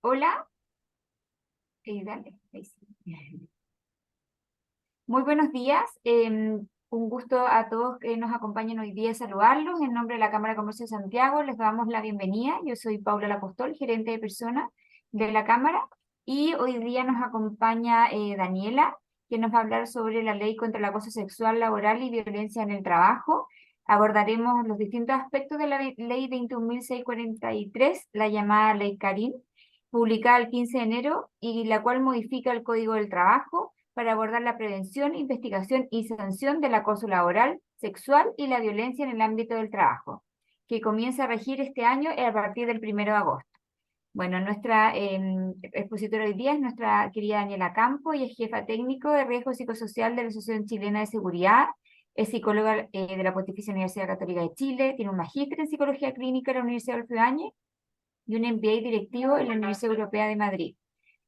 Hola, dale, ahí sí. Muy buenos días. Un gusto a todos que nos acompañan hoy día saludarlos. En nombre de la Cámara de Comercio de Santiago les damos la bienvenida. Yo soy Paula Lapostol, gerente de personas de la Cámara, y hoy día nos acompaña Daniela, que nos va a hablar sobre la ley contra el acoso sexual laboral y violencia en el trabajo. Abordaremos los distintos aspectos de la ley 21.643, la llamada Ley Carín, publicada el 15 de enero y la cual modifica el Código del Trabajo para abordar la prevención, investigación y sanción del acoso laboral, sexual y la violencia en el ámbito del trabajo, que comienza a regir este año a partir del 1 de agosto. Bueno, nuestra expositora hoy día es nuestra querida Daniela Campo y es jefa técnico de riesgo psicosocial de la Asociación Chilena de Seguridad. Es psicóloga de la Pontificia Universidad Católica de Chile, tiene un magíster en psicología clínica en la Universidad de Ibáñez y un MBA directivo en la Universidad Europea de Madrid.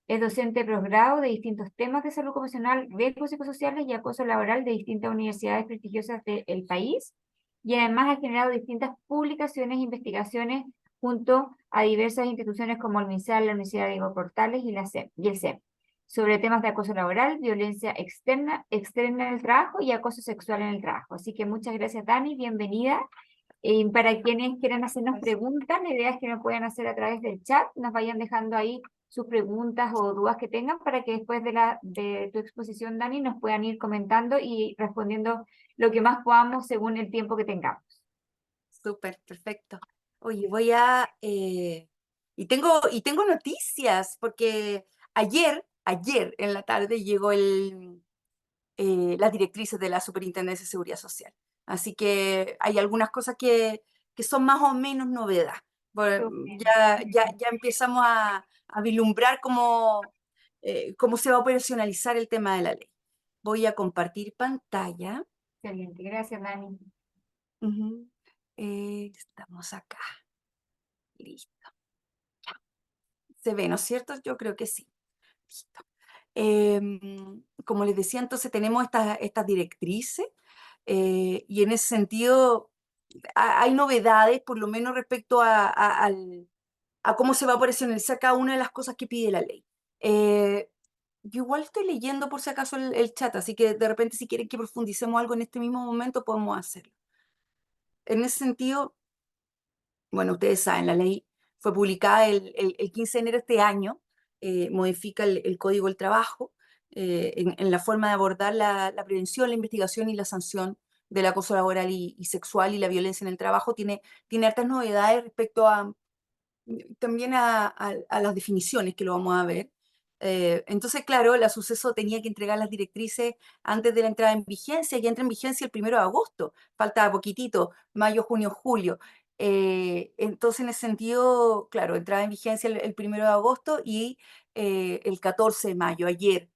Es docente de posgrado de distintos temas de salud ocupacional, riesgos psicosociales y acoso laboral de distintas universidades prestigiosas del país, y además ha generado distintas publicaciones e investigaciones junto a diversas instituciones como el MinSal, la Universidad de Diego Portales y, y el CEP, sobre temas de acoso laboral, violencia externa en el trabajo y acoso sexual en el trabajo. Así que muchas gracias, Dani, bienvenida. Para quienes quieran hacernos preguntas, la idea es que nos puedan hacer a través del chat, nos vayan dejando ahí sus preguntas o dudas que tengan para que después de tu exposición, Dani, nos puedan ir comentando y respondiendo lo que más podamos según el tiempo que tengamos. Súper, perfecto. Oye, y tengo noticias, porque ayer en la tarde llegó las directrices de la Superintendencia de Seguridad Social. Así que hay algunas cosas que son más o menos novedad. Bueno, Súper. ya empezamos a vislumbrar cómo se va a operacionalizar el tema de la ley. Voy a compartir pantalla. Excelente, gracias, Dani. Ujú. Estamos acá. Listo. Se ve, ¿no es cierto? Yo creo que sí. Listo. Como les decía, entonces tenemos estas directrices, y en ese sentido hay novedades, por lo menos respecto a cómo se va a operacionalizar cada una de las cosas que pide la ley. Eh, yo igual estoy leyendo por si acaso el chat, así que de repente si quieren que profundicemos algo en este mismo momento, podemos hacerlo. En ese sentido, bueno, ustedes saben, la ley fue publicada el 15 de enero de este año. Modifica el Código del Trabajo, en la forma de abordar la prevención, la investigación y la sanción del acoso laboral y sexual y la violencia en el trabajo. Tiene hartas novedades respecto también a las definiciones, que lo vamos a ver. Entonces, claro, la suceso tenía que entregar las directrices antes de la entrada en vigencia, y entra en vigencia el 1 de agosto. Falta poquitito, mayo, junio, julio. Entonces, en ese sentido, claro, entraba en vigencia el 1 de agosto, y el 14 de mayo, ayer,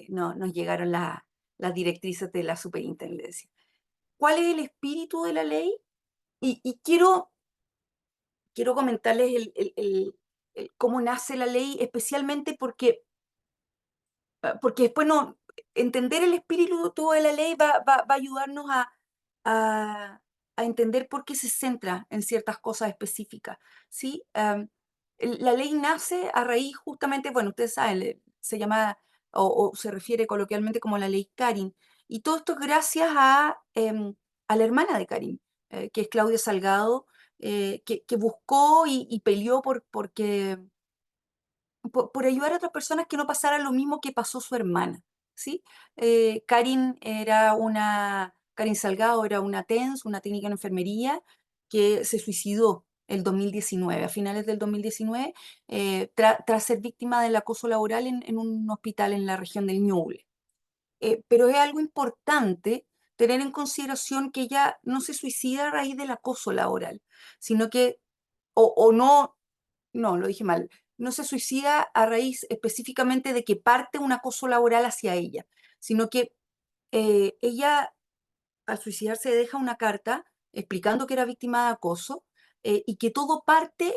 nos llegaron las directrices de la superintendencia. ¿Cuál es el espíritu de la ley? Y quiero comentarles cómo nace la ley, especialmente porque después no, entender el espíritu de la ley va a ayudarnos a, a entender por qué se centra en ciertas cosas específicas, ¿sí? La ley nace a raíz justamente, bueno, ustedes saben, se llama o se refiere coloquialmente como la ley Carin, y todo esto es gracias a la hermana de Carin, que es Claudia Salgado, que buscó y peleó por ayudar a otras personas que no pasaran lo mismo que pasó su hermana, ¿sí? Karin Salgado era una TENS, una técnica en enfermería, que se suicidó el 2019, a finales del 2019, tras ser víctima del acoso laboral en un hospital en la región del Ñuble. Pero es algo importante tener en consideración que ella no se suicida a raíz del acoso laboral, sino que, o no, lo dije mal, no se suicida a raíz específicamente de que parte un acoso laboral hacia ella, sino que ella, al suicidarse, deja una carta explicando que era víctima de acoso, y que todo parte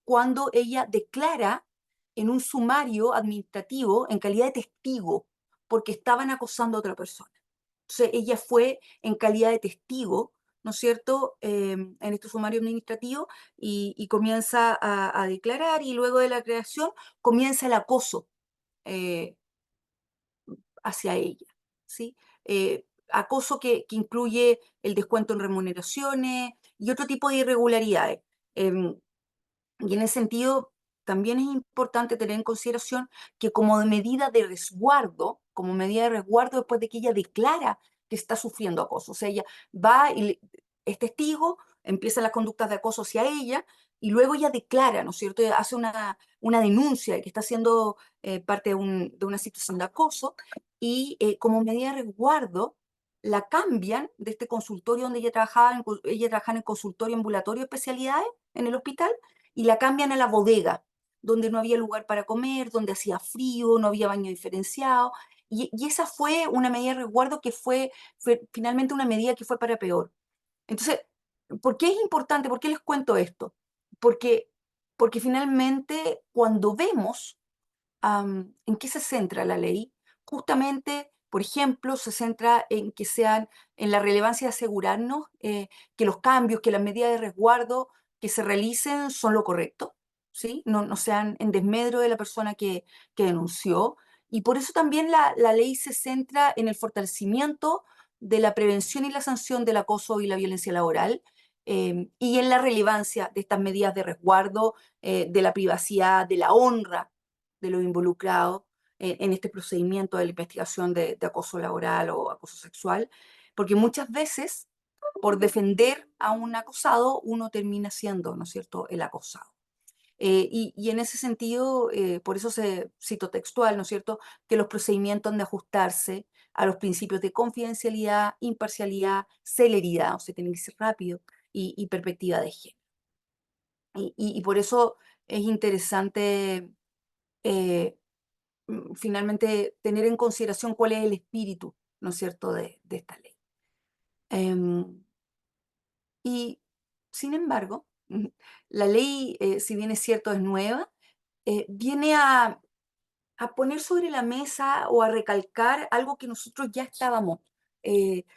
cuando ella declara en un sumario administrativo en calidad de testigo, porque estaban acosando a otra persona. Entonces ella fue en calidad de testigo, ¿no es cierto?, en este sumario administrativo y comienza a declarar y luego de la creación comienza el acoso eh, hacia ella, ¿sí? Acoso que incluye el descuento en remuneraciones y otro tipo de irregularidades. Em, y en ese sentido, también es importante tener en consideración que como medida de resguardo, como medida de resguardo después de que ella declara que está sufriendo acoso, o sea, ella va y es testigo, empiezan las conductas de acoso hacia ella y luego ella declara, ¿no es cierto? Hace una denuncia de que está siendo parte de una situación de acoso y como medida de resguardo la cambian de este consultorio donde ella trabajaba en el consultorio ambulatorio de especialidades en el hospital y la cambian a la bodega, donde no había lugar para comer, donde hacía frío, no había baño diferenciado. Y esa fue una medida de resguardo que fue finalmente una medida que fue para peor. Entonces, ¿por qué es importante? ¿Por qué les cuento esto? Porque, porque finalmente cuando vemos ¿en qué se centra la ley? Justamente, por ejemplo, se centra en que sean, en la relevancia de asegurarnos que los cambios, que las medidas de resguardo que se realicen son lo correcto, ¿sí? No sean en desmedro de la persona que denunció. Y por eso también la ley se centra en el fortalecimiento de la prevención y la sanción del acoso y la violencia laboral, y en la relevancia de estas medidas de resguardo, de la privacidad, de la honra de los involucrados en este procedimiento de la investigación de acoso laboral o acoso sexual, porque muchas veces por defender a un acosado uno termina siendo, ¿no es cierto?, el acosado. Y en ese sentido, por eso se cito textual, ¿no es cierto?, que los procedimientos han de ajustarse a los principios de confidencialidad, imparcialidad, celeridad, o sea, tienen que ser rápido, y perspectiva de género. Y por eso es interesante eh, finalmente tener en consideración cuál es el espíritu, ¿no es cierto?, de esta ley. Em, y, sin embargo, la ley, si bien es cierto, es nueva, viene a poner sobre la mesa o a recalcar algo que nosotros ya estábamos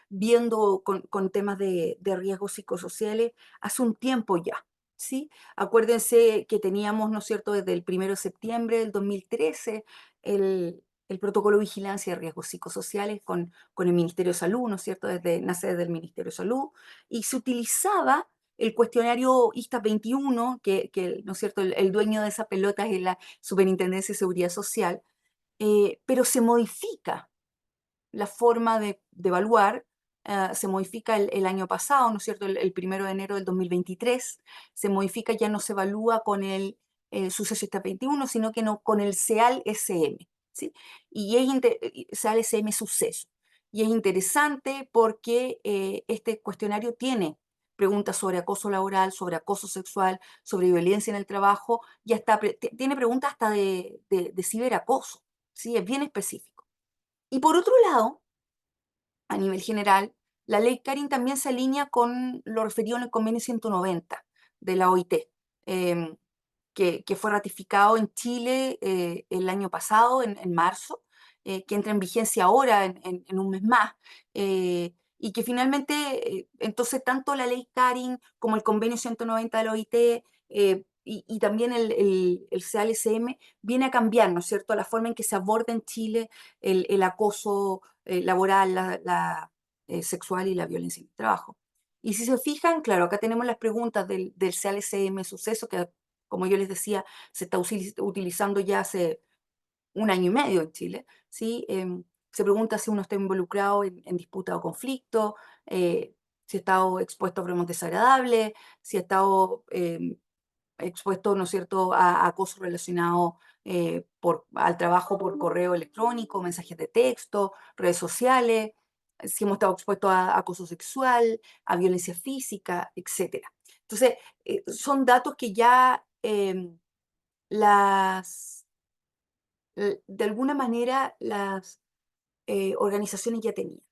viendo con temas de riesgos psicosociales hace un tiempo ya, ¿sí? Acuérdense que teníamos, ¿no es cierto?, desde el 1 de septiembre del 2013 el protocolo de vigilancia de riesgos psicosociales con el Ministerio de Salud, ¿no es cierto?, nace desde el Ministerio de Salud, y se utilizaba el cuestionario ISTA 21, ¿no es cierto?, el dueño de esa pelota es la Superintendencia de Seguridad Social, pero se modifica la forma de evaluar, se modifica el año pasado, ¿no es cierto?, el 1 de enero del 2023, se modifica, ya no se evalúa con el suceso esta 21, sino que no, con el SEAL-SM, ¿sí? Y SEAL-SM suceso. Y es interesante porque este cuestionario tiene preguntas sobre acoso laboral, sobre acoso sexual, sobre violencia en el trabajo, y hasta tiene preguntas hasta de ciberacoso, ¿sí? Es bien específico. Y por otro lado, a nivel general, la ley Carin también se alinea con lo referido en el convenio 190 de la OIT, em, que fue ratificado en Chile el año pasado, en marzo, que entra en vigencia ahora en un mes más, y que finalmente, entonces, tanto la ley Carin como el convenio 190 de la OIT y también el CALSM viene a cambiar, ¿no es cierto?, la forma en que se aborda en Chile el acoso laboral, sexual y la violencia en el trabajo. Y si se fijan, claro, acá tenemos las preguntas del CALSM suceso, que como yo les decía, se está utilizando ya hace un año y medio en Chile, ¿sí? Se pregunta si uno está involucrado en disputa o conflicto, si ha estado expuesto a bromas desagradables, si ha estado expuesto, ¿no es cierto?, a acoso relacionado al trabajo por correo electrónico, mensajes de texto, redes sociales, si hemos estado expuestos a acoso sexual, a violencia física, etcétera. Entonces, son datos que ya las, de alguna manera las organizaciones ya tenían.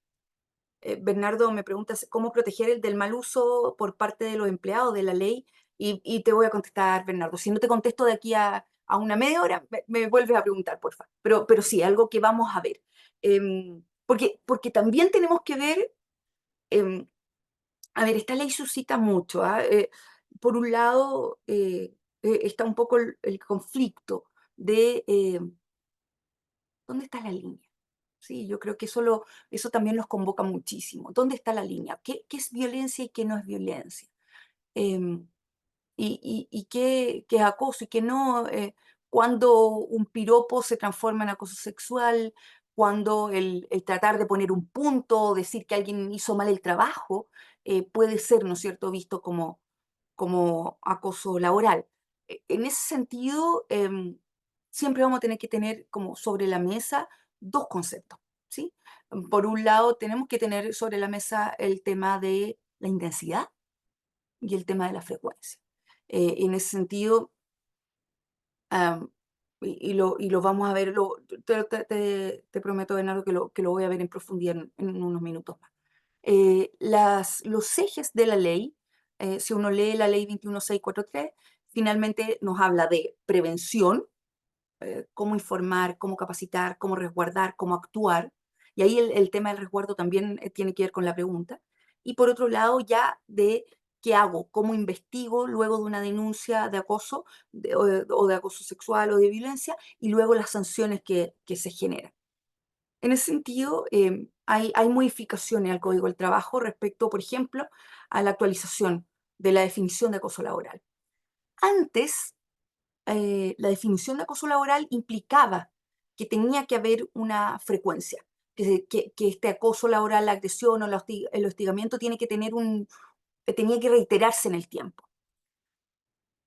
Bernardo me pregunta cómo proteger el del mal uso por parte de los empleados de la ley y te voy a contestar, Bernardo. Si no te contesto de aquí a una media hora, me vuelves a preguntar, por favor. Pero sí, algo que vamos a ver. Porque también tenemos que ver em, A ver, esta ley suscita mucho, ¿ah? Por un lado, está un poco el conflicto de ¿dónde está la línea? Sí, yo creo que eso también nos convoca muchísimo. ¿Dónde está la línea? ¿Qué es violencia y qué no es violencia? Em, y qué es acoso y qué no, cuando un piropo se transforma en acoso sexual, cuando el tratar de poner un punto, decir que alguien hizo mal el trabajo, puede ser, ¿no es cierto?, visto como acoso laboral. En ese sentido, siempre vamos a tener que tener como sobre la mesa dos conceptos, ¿sí? Por un lado, tenemos que tener sobre la mesa el tema de la intensidad y el tema de la frecuencia. En ese sentido, am, y lo vamos a ver, te prometo, Bernardo, que lo voy a ver en profundidad en unos minutos más. Los ejes de la ley, si uno lee la ley 21643, finalmente nos habla de prevención, cómo informar, cómo capacitar, cómo resguardar, cómo actuar. Y ahí el tema del resguardo también tiene que ver con la pregunta. Y por otro lado, ya de qué hago, cómo investigo luego de una denuncia de acoso o de acoso sexual o de violencia y luego las sanciones que se generan. En ese sentido, hay modificaciones al Código del Trabajo respecto, por ejemplo, a la actualización de la definición de acoso laboral. Antes, la definición de acoso laboral implicaba que tenía que haber una frecuencia, que este acoso laboral, la agresión o el hostigamiento tenía que reiterarse en el tiempo.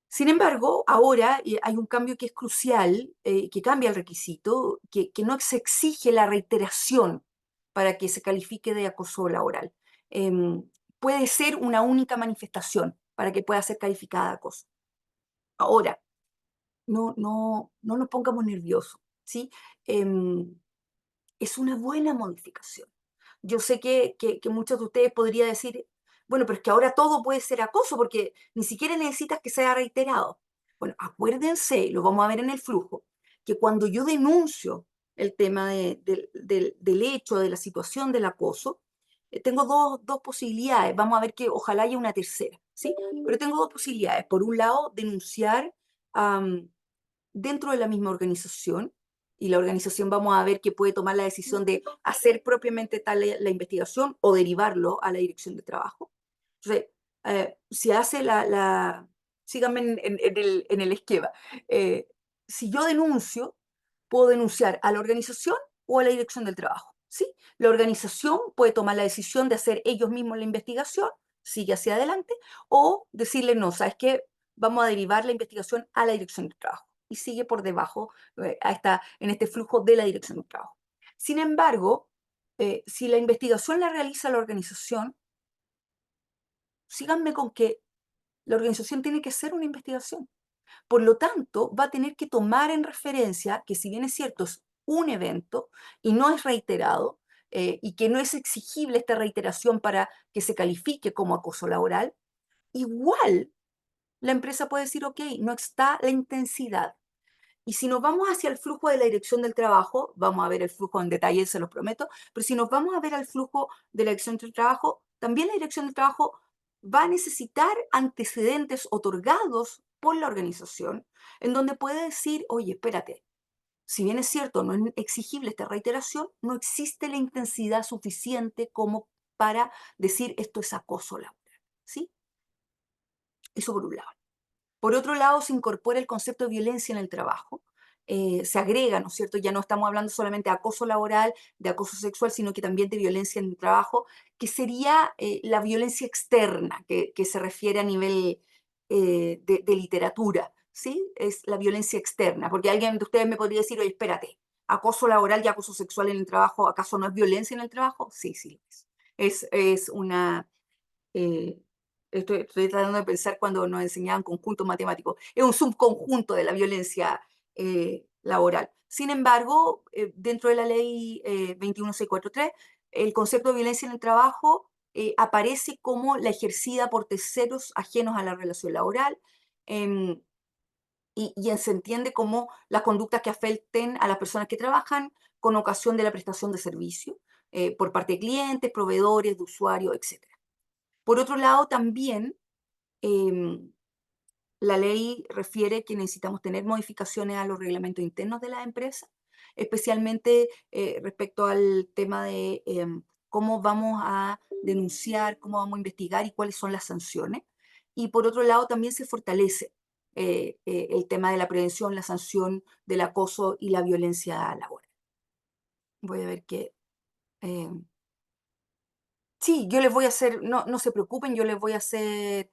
Sin embargo, ahora hay un cambio que es crucial, que cambia el requisito, que no se exige la reiteración para que se califique de acoso laboral. Em, Puede ser una única manifestación para que pueda ser calificada de acoso. Ahora, no nos pongamos nerviosos, ¿sí? Em, es una buena modificación. Yo sé que muchos de ustedes podrían decir, bueno, pero es que ahora todo puede ser acoso porque ni siquiera necesitas que sea reiterado. Bueno, acuérdense, lo vamos a ver en el flujo, que cuando yo denuncio el tema del hecho, de la situación del acoso, tengo dos posibilidades. Vamos a ver que ojalá haya una tercera, ¿sí? Pero tengo dos posibilidades. Por un lado, denunciar dentro de la misma organización y la organización vamos a ver que puede tomar la decisión de hacer propiamente tal la investigación o derivarlo a la dirección de trabajo. Entonces, si hace síganme en el esquema. Eh, si yo denuncio, puedo denunciar a la organización o a la dirección del trabajo, ¿sí? La organización puede tomar la decisión de hacer ellos mismos la investigación, sigue hacia adelante, o decirle, no, ¿sabes qué? Vamos a derivar la investigación a la dirección del trabajo y sigue por debajo, en este flujo de la dirección del trabajo. Sin embargo, si la investigación la realiza la organización, síganme con que la organización tiene que hacer una investigación. Por lo tanto, va a tener que tomar en referencia que si bien es cierto, es un evento y no es reiterado, y que no es exigible esta reiteración para que se califique como acoso laboral, igual la empresa puede decir, ok, no está la intensidad. Y si nos vamos hacia el flujo de la dirección del trabajo, vamos a ver el flujo en detalle, se los prometo, pero si nos vamos a ver al flujo de la dirección del trabajo, también la dirección del trabajo va a necesitar antecedentes otorgados por la organización, en donde puede decir, oye, espérate, si bien es cierto, no es exigible esta reiteración, no existe la intensidad suficiente como para decir esto es acoso laboral. ¿Sí? Eso por un lado. Por otro lado, se incorpora el concepto de violencia en el trabajo. Se agrega, ¿no es cierto? Ya no estamos hablando solamente de acoso laboral, de acoso sexual, sino que también de violencia en el trabajo, que sería la violencia externa, que se refiere a nivel de literatura, ¿sí? Es la violencia externa, porque alguien de ustedes me podría decir, oye, espérate, acoso laboral y acoso sexual en el trabajo, ¿acaso no es violencia en el trabajo? Sí, sí, es. Es una eh, estoy tratando de pensar cuando nos enseñaban conjuntos matemáticos. Es un subconjunto de la violencia laboral. Sin embargo, dentro de la ley 21643, el concepto de violencia en el trabajo aparece como la ejercida por terceros ajenos a la relación laboral, em, y se entiende como las conductas que afecten a las personas que trabajan con ocasión de la prestación de servicio por parte de clientes, proveedores, de usuarios, etc. Por otro lado, también em, la ley refiere que necesitamos tener modificaciones a los reglamentos internos de las empresas, especialmente respecto al tema de cómo vamos a denunciar, cómo vamos a investigar y cuáles son las sanciones. Y por otro lado, también se fortalece el tema de la prevención, la sanción del acoso y la violencia laboral. Voy a ver qué. eh, sí, yo les voy a hacer, no se preocupen, yo les voy a hacer.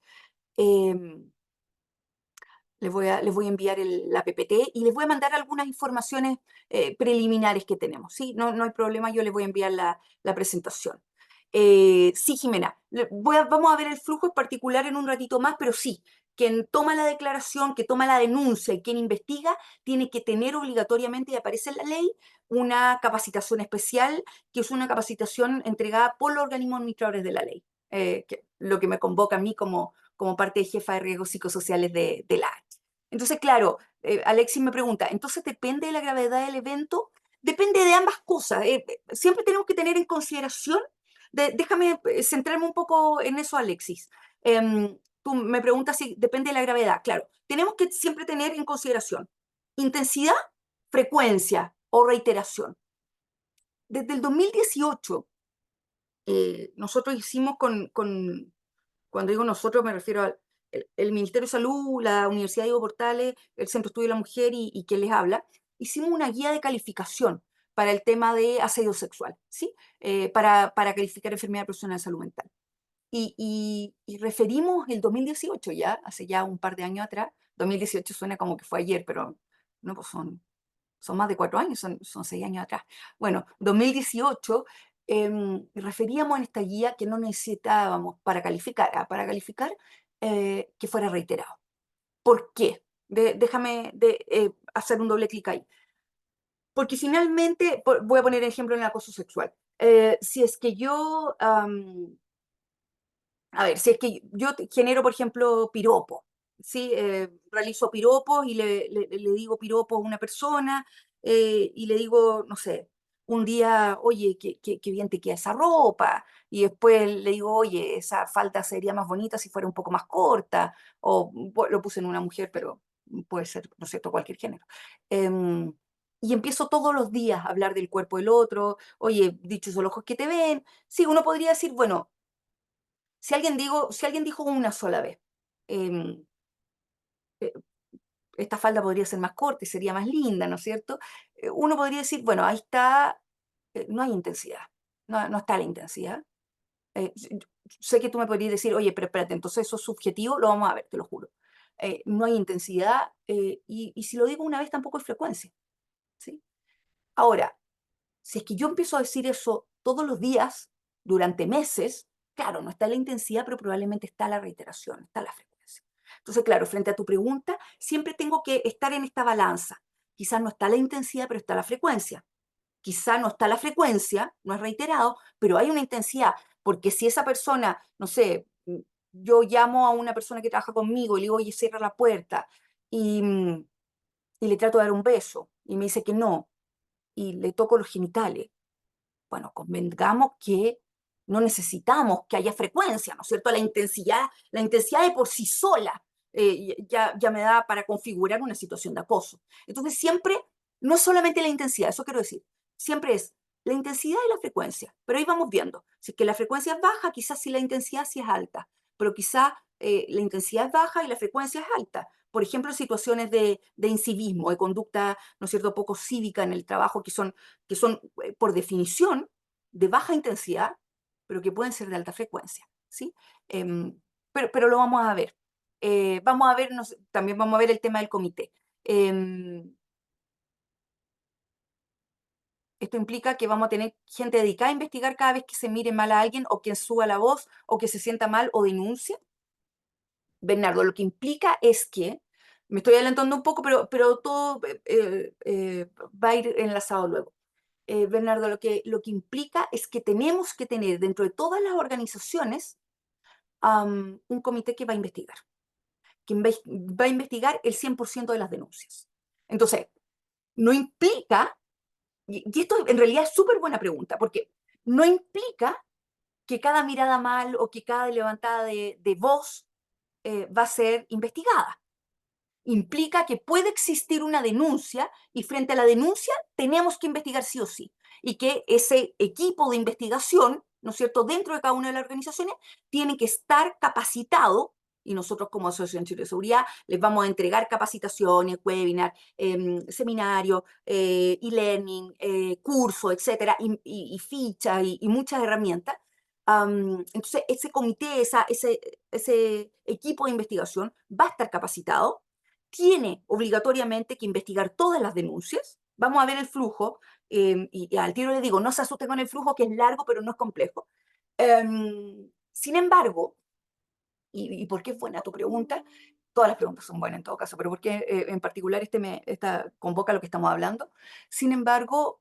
em, les voy a enviar la PPT y les voy a mandar algunas informaciones preliminares que tenemos. ¿Sí? No hay problema, yo les voy a enviar la presentación. Sí, Jimena, vamos a ver el flujo en particular en un ratito más, pero sí, quien toma la declaración, que toma la denuncia y quien investiga, tiene que tener obligatoriamente, y aparece en la ley, una capacitación especial, que es una capacitación entregada por los organismos administradores de la ley, lo que me convoca a mí como parte de jefa de riesgos psicosociales de la H. Entonces, claro, Alexis me pregunta, entonces depende de la gravedad del evento, depende de ambas cosas. Siempre tenemos que tener en consideración, déjame centrarme un poco en eso, Alexis. Tú me preguntas si depende de la gravedad. Claro, tenemos que siempre tener en consideración intensidad, frecuencia o reiteración. Desde el 2018, nosotros hicimos cuando digo nosotros me refiero al el Ministerio de Salud, la Universidad Diego Portales, el Centro de Estudio de la Mujer y quien les habla, hicimos una guía de calificación para el tema de asedio sexual, ¿sí? Para calificar enfermedad personal de salud mental. Y referimos el 2018 ya, hace ya un par de años atrás. 2018 suena como que fue ayer, pero no, pues son más de 4 años, son 6 años atrás. Bueno, 2018 referíamos en esta guía que no necesitábamos para calificar que fuera reiterado. ¿Por qué? Déjame hacer un doble clic ahí. Porque finalmente, voy a poner ejemplo en el acoso sexual. Si es que yo, a ver, si es que yo genero, por ejemplo, piropo, ¿sí? Realizo piropos y le digo piropo a una persona y le digo, no sé, un día, oye, qué bien te queda esa ropa, y después le digo, oye, esa falda sería más bonita si fuera un poco más corta, o lo puse en una mujer, pero puede ser, ¿no es cierto?, cualquier género. Em, y empiezo todos los días a hablar del cuerpo del otro, oye, dichos son los ojos que te ven. Sí, uno podría decir, bueno, si alguien dijo una sola vez, em, eh, esta falda podría ser más corta y sería más linda, ¿no es cierto? Uno podría decir, bueno, ahí está, no hay intensidad, no está la intensidad. Sé que tú me podrías decir, oye, pero espérate, entonces eso es subjetivo, lo vamos a ver, te lo juro. No hay intensidad y si lo digo una vez tampoco es frecuencia, ¿sí? Ahora, si es que yo empiezo a decir eso todos los días, durante meses, claro, no está la intensidad, pero probablemente está la reiteración, está la frecuencia. Entonces, claro, frente a tu pregunta, siempre tengo que estar en esta balanza. Quizás no está la intensidad, pero está la frecuencia. Quizás no está la frecuencia, no es reiterado, pero hay una intensidad. Porque si esa persona, no sé, yo llamo a una persona que trabaja conmigo y le digo, oye, cierra la puerta, y, y le trato de dar un beso, y me dice que no, y le toco los genitales, bueno, convengamos que no necesitamos que haya frecuencia, ¿no es cierto? La intensidad de por sí sola ya me da para configurar una situación de acoso. Entonces siempre, no es solamente la intensidad, eso quiero decir, siempre es la intensidad y la frecuencia, pero ahí vamos viendo. Si es que la frecuencia es baja, quizás sí la intensidad sí es alta, pero quizás la intensidad es baja y la frecuencia es alta. Por ejemplo, situaciones de incivismo, de conducta, ¿no es cierto?, poco cívica en el trabajo, que son por definición de baja intensidad, pero que pueden ser de alta frecuencia, ¿sí? Pero lo vamos a ver. Vamos a ver, también vamos a ver el tema del comité. Em, Esto implica que vamos a tener gente dedicada a investigar cada vez que se mire mal a alguien o quien suba la voz o que se sienta mal o denuncia. Bernardo, lo que implica es que, me estoy adelantando un poco, pero todo va a ir enlazado luego. Bernardo, lo que implica es que tenemos que tener dentro de todas las organizaciones un comité que va a investigar, que va a investigar el 100% de las denuncias. Entonces, no implica, y esto en realidad es súper buena pregunta, porque no implica que cada mirada mal o que cada levantada de voz va a ser investigada. Implica que puede existir una denuncia y frente a la denuncia tenemos que investigar sí o sí. Y que ese equipo de investigación, ¿no es cierto?, dentro de cada una de las organizaciones, tiene que estar capacitado y nosotros como Asociación Chile de Seguridad les vamos a entregar capacitaciones, webinars, seminarios, e-learning, cursos, etcétera, y fichas y muchas herramientas. Entonces, ese comité, ese equipo de investigación va a estar capacitado, tiene obligatoriamente que investigar todas las denuncias. Vamos a ver el flujo, y al tiro le digo, no se asusten con el flujo, que es largo, pero no es complejo. Sin embargo, y por qué es buena tu pregunta, todas las preguntas son buenas en todo caso, pero por qué en particular esta convoca lo que estamos hablando. Sin embargo,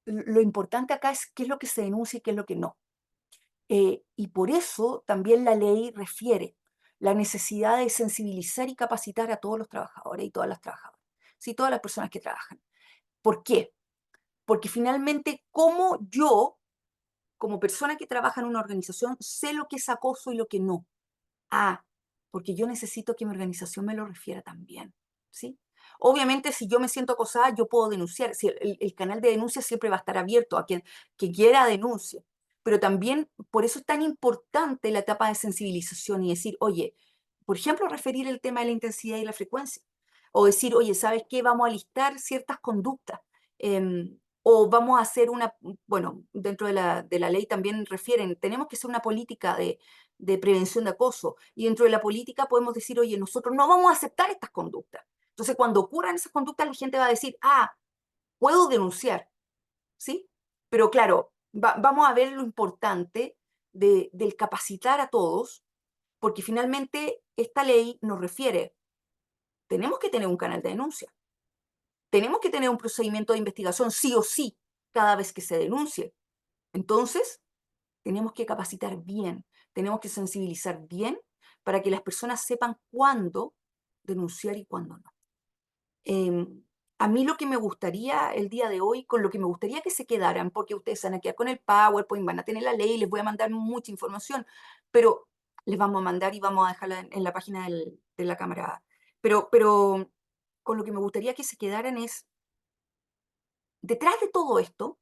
lo importante acá es qué es lo que se denuncia y qué es lo que no. Y por eso también la ley refiere la necesidad de sensibilizar y capacitar a todos los trabajadores y todas las trabajadoras, ¿sí? Todas las personas que trabajan. ¿Por qué? Porque finalmente, como yo, como persona que trabaja en una organización, sé lo que es acoso y lo que no. Ah, porque yo necesito que mi organización me lo refiera también, ¿sí? Obviamente, si yo me siento acosada, yo puedo denunciar. Si el canal de denuncia siempre va a estar abierto a quien que quiera denuncia. Pero también, por eso es tan importante la etapa de sensibilización y decir, oye, por ejemplo, referir el tema de la intensidad y la frecuencia. O decir, oye, ¿sabes qué? Vamos a listar ciertas conductas. O vamos a hacer bueno, dentro de la ley también refieren, tenemos que hacer una política de prevención de acoso. Y dentro de la política podemos decir, oye, nosotros no vamos a aceptar estas conductas. Entonces, cuando ocurran esas conductas, la gente va a decir, ah, puedo denunciar, ¿sí? Pero claro, vamos a ver lo importante del capacitar a todos, porque finalmente esta ley nos refiere, tenemos que tener un canal de denuncia, tenemos que tener un procedimiento de investigación sí o sí cada vez que se denuncie. Entonces, tenemos que capacitar bien, tenemos que sensibilizar bien para que las personas sepan cuándo denunciar y cuándo no. Em, a mí lo que me gustaría el día de hoy, con lo que me gustaría que se quedaran, porque ustedes se van a quedar con el PowerPoint, van a tener la ley, les voy a mandar mucha información, pero les vamos a mandar y vamos a dejarla en la página de la Cámara. Pero con lo que me gustaría que se quedaran es, detrás de todo esto,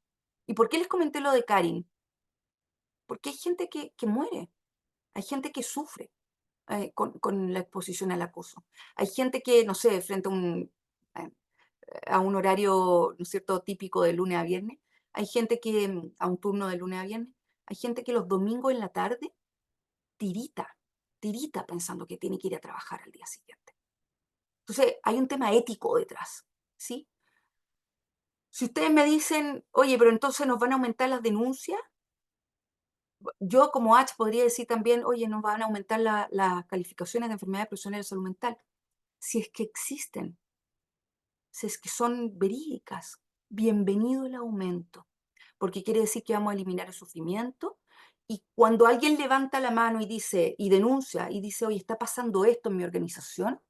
¿y por qué les comenté lo de Karin? Porque hay gente que muere, hay gente que sufre con la exposición al acoso. Hay gente que, no sé, frente eh, a un horario, ¿no es cierto?, típico de lunes a viernes, hay gente que, a un turno de lunes a viernes, hay gente que los domingos en la tarde tirita, tirita pensando que tiene que ir a trabajar al día siguiente. Entonces, hay un tema ético detrás, ¿sí? Si ustedes me dicen, oye, pero entonces nos van a aumentar las denuncias, yo como H podría decir también, oye, nos van a aumentar las calificaciones de enfermedades profesionales de salud mental, si es que existen, si es que son verídicas. Bienvenido el aumento, porque quiere decir que vamos a eliminar el sufrimiento. Y cuando alguien levanta la mano y dice, y denuncia, y dice, oye, está pasando esto en mi organización,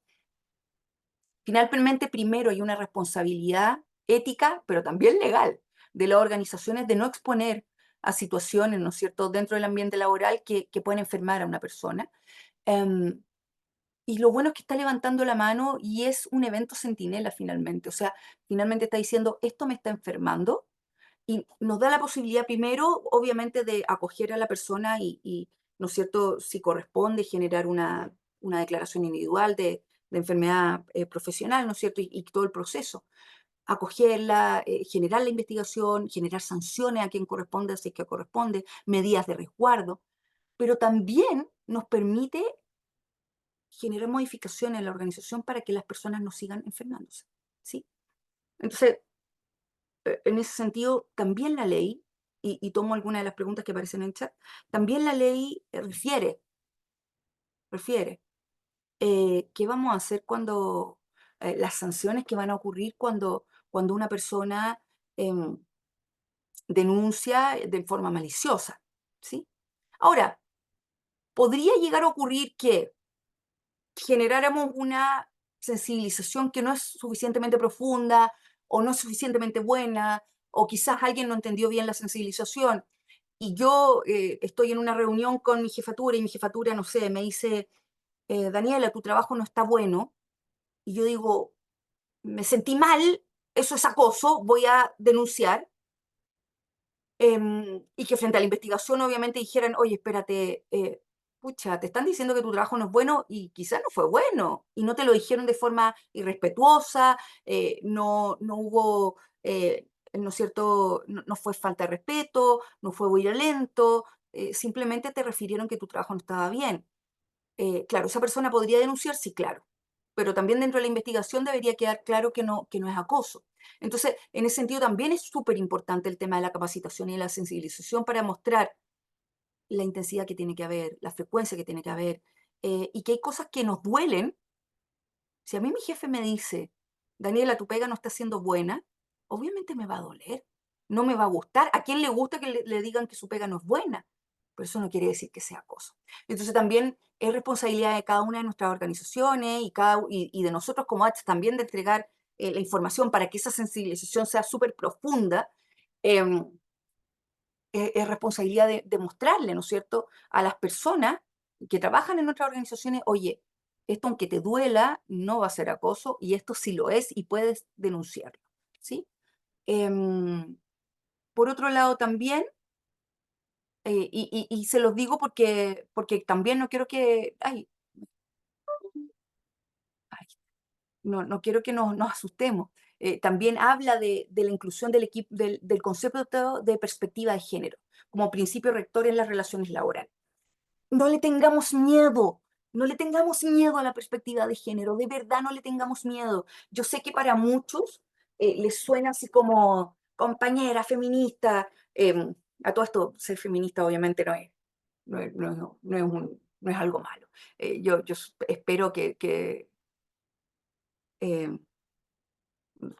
finalmente primero hay una responsabilidad ética, pero también legal, de las organizaciones de no exponer a situaciones, ¿no es cierto?, dentro del ambiente laboral que pueden enfermar a una persona. Em, y lo bueno es que está levantando la mano y es un evento centinela finalmente. O sea, finalmente está diciendo, esto me está enfermando y nos da la posibilidad primero, obviamente, de acoger a la persona ¿no es cierto?, si corresponde, generar una declaración individual de enfermedad profesional, ¿no es cierto?, y todo el proceso. Acogerla, generar la investigación, generar sanciones a quien corresponde, si es que corresponde, medidas de resguardo, pero también nos permite generar modificaciones en la organización para que las personas no sigan enfermándose, ¿sí? Entonces, en ese sentido, también la ley, y tomo algunas de las preguntas que aparecen en el chat, también la ley refiere qué vamos a hacer cuando, las sanciones que van a ocurrir cuando una persona em, denuncia de forma maliciosa, ¿sí? Ahora, podría llegar a ocurrir que generáramos una sensibilización que no es suficientemente profunda o no es suficientemente buena, o quizás alguien no entendió bien la sensibilización y yo estoy en una reunión con mi jefatura y mi jefatura, no sé, me dice, Daniela, tu trabajo no está bueno. Y yo digo, me sentí mal, eso es acoso, voy a denunciar. Y que frente a la investigación obviamente dijeran, oye, espérate, pucha, te están diciendo que tu trabajo no es bueno y quizás no fue bueno, y no te lo dijeron de forma irrespetuosa, no hubo, ¿no es cierto? No fue falta de respeto, no fue violento, simplemente te refirieron que tu trabajo no estaba bien. Claro, esa persona podría denunciar, sí, claro, pero también dentro de la investigación debería quedar claro que no es acoso. Entonces, en ese sentido también es súper importante el tema de la capacitación y la sensibilización para mostrar la intensidad que tiene que haber, la frecuencia que tiene que haber, y que hay cosas que nos duelen. Si a mí mi jefe me dice, Daniela, tu pega no está siendo buena, obviamente me va a doler, no me va a gustar. ¿A quién le gusta que le digan que su pega no es buena? Pero eso no quiere decir que sea acoso. Entonces también es responsabilidad de cada una de nuestras organizaciones y de nosotros como H también de entregar la información para que esa sensibilización sea súper profunda. em, es responsabilidad de mostrarle, ¿no es cierto?, a las personas que trabajan en nuestras organizaciones, oye, esto aunque te duela, no va a ser acoso y esto sí lo es y puedes denunciarlo, ¿sí? Em, por otro lado también, y se los digo porque también no quiero que, ay, no quiero que nos asustemos. También habla de la inclusión del, del concepto de perspectiva de género como principio rector en las relaciones laborales. No le tengamos miedo, no le tengamos miedo a la perspectiva de género, de verdad no le tengamos miedo. Yo sé que para muchos les suena así como compañera feminista. A todo esto, ser feminista obviamente no es algo malo. Yo espero eh,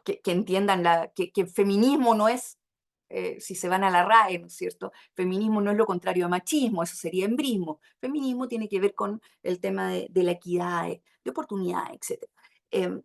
que entiendan que el feminismo no es, si se van a la RAE, ¿no es cierto? Feminismo no es lo contrario a machismo, eso sería embrismo. Feminismo tiene que ver con el tema de la equidad, de oportunidad, etc. Em,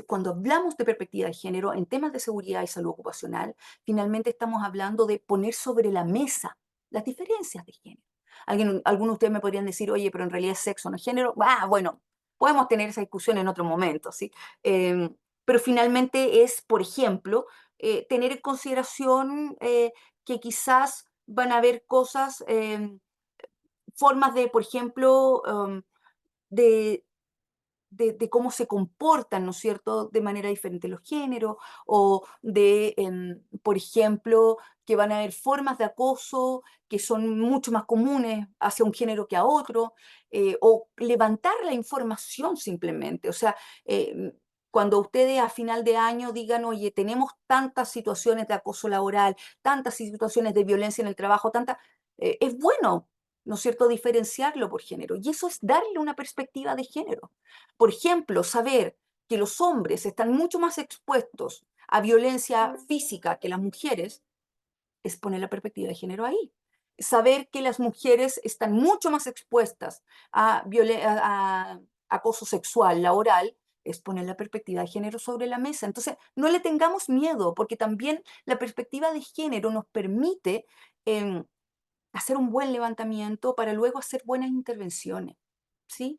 Cuando hablamos de perspectiva de género en temas de seguridad y salud ocupacional, finalmente estamos hablando de poner sobre la mesa las diferencias de género. Algunos de ustedes me podrían decir, oye, pero en realidad es sexo, no es género. Bueno, podemos tener esa discusión en otro momento, ¿sí? Pero finalmente es, por ejemplo, tener en consideración que quizás van a haber cosas, formas de, por ejemplo, de de cómo se comportan, ¿no es cierto?, de manera diferente los géneros, o de, por ejemplo, que van a haber formas de acoso que son mucho más comunes hacia un género que a otro, o levantar la información simplemente. O sea, cuando ustedes a final de año digan, oye, tenemos tantas situaciones de acoso laboral, tantas situaciones de violencia en el trabajo, es bueno, ¿no es cierto?, diferenciarlo por género. Y eso es darle una perspectiva de género. Por ejemplo, saber que los hombres están mucho más expuestos a violencia física que las mujeres es poner la perspectiva de género ahí. Saber que las mujeres están mucho más expuestas a acoso sexual, laboral, es poner la perspectiva de género sobre la mesa. Entonces, no le tengamos miedo, porque también la perspectiva de género nos permite em, hacer un buen levantamiento para luego hacer buenas intervenciones, ¿sí?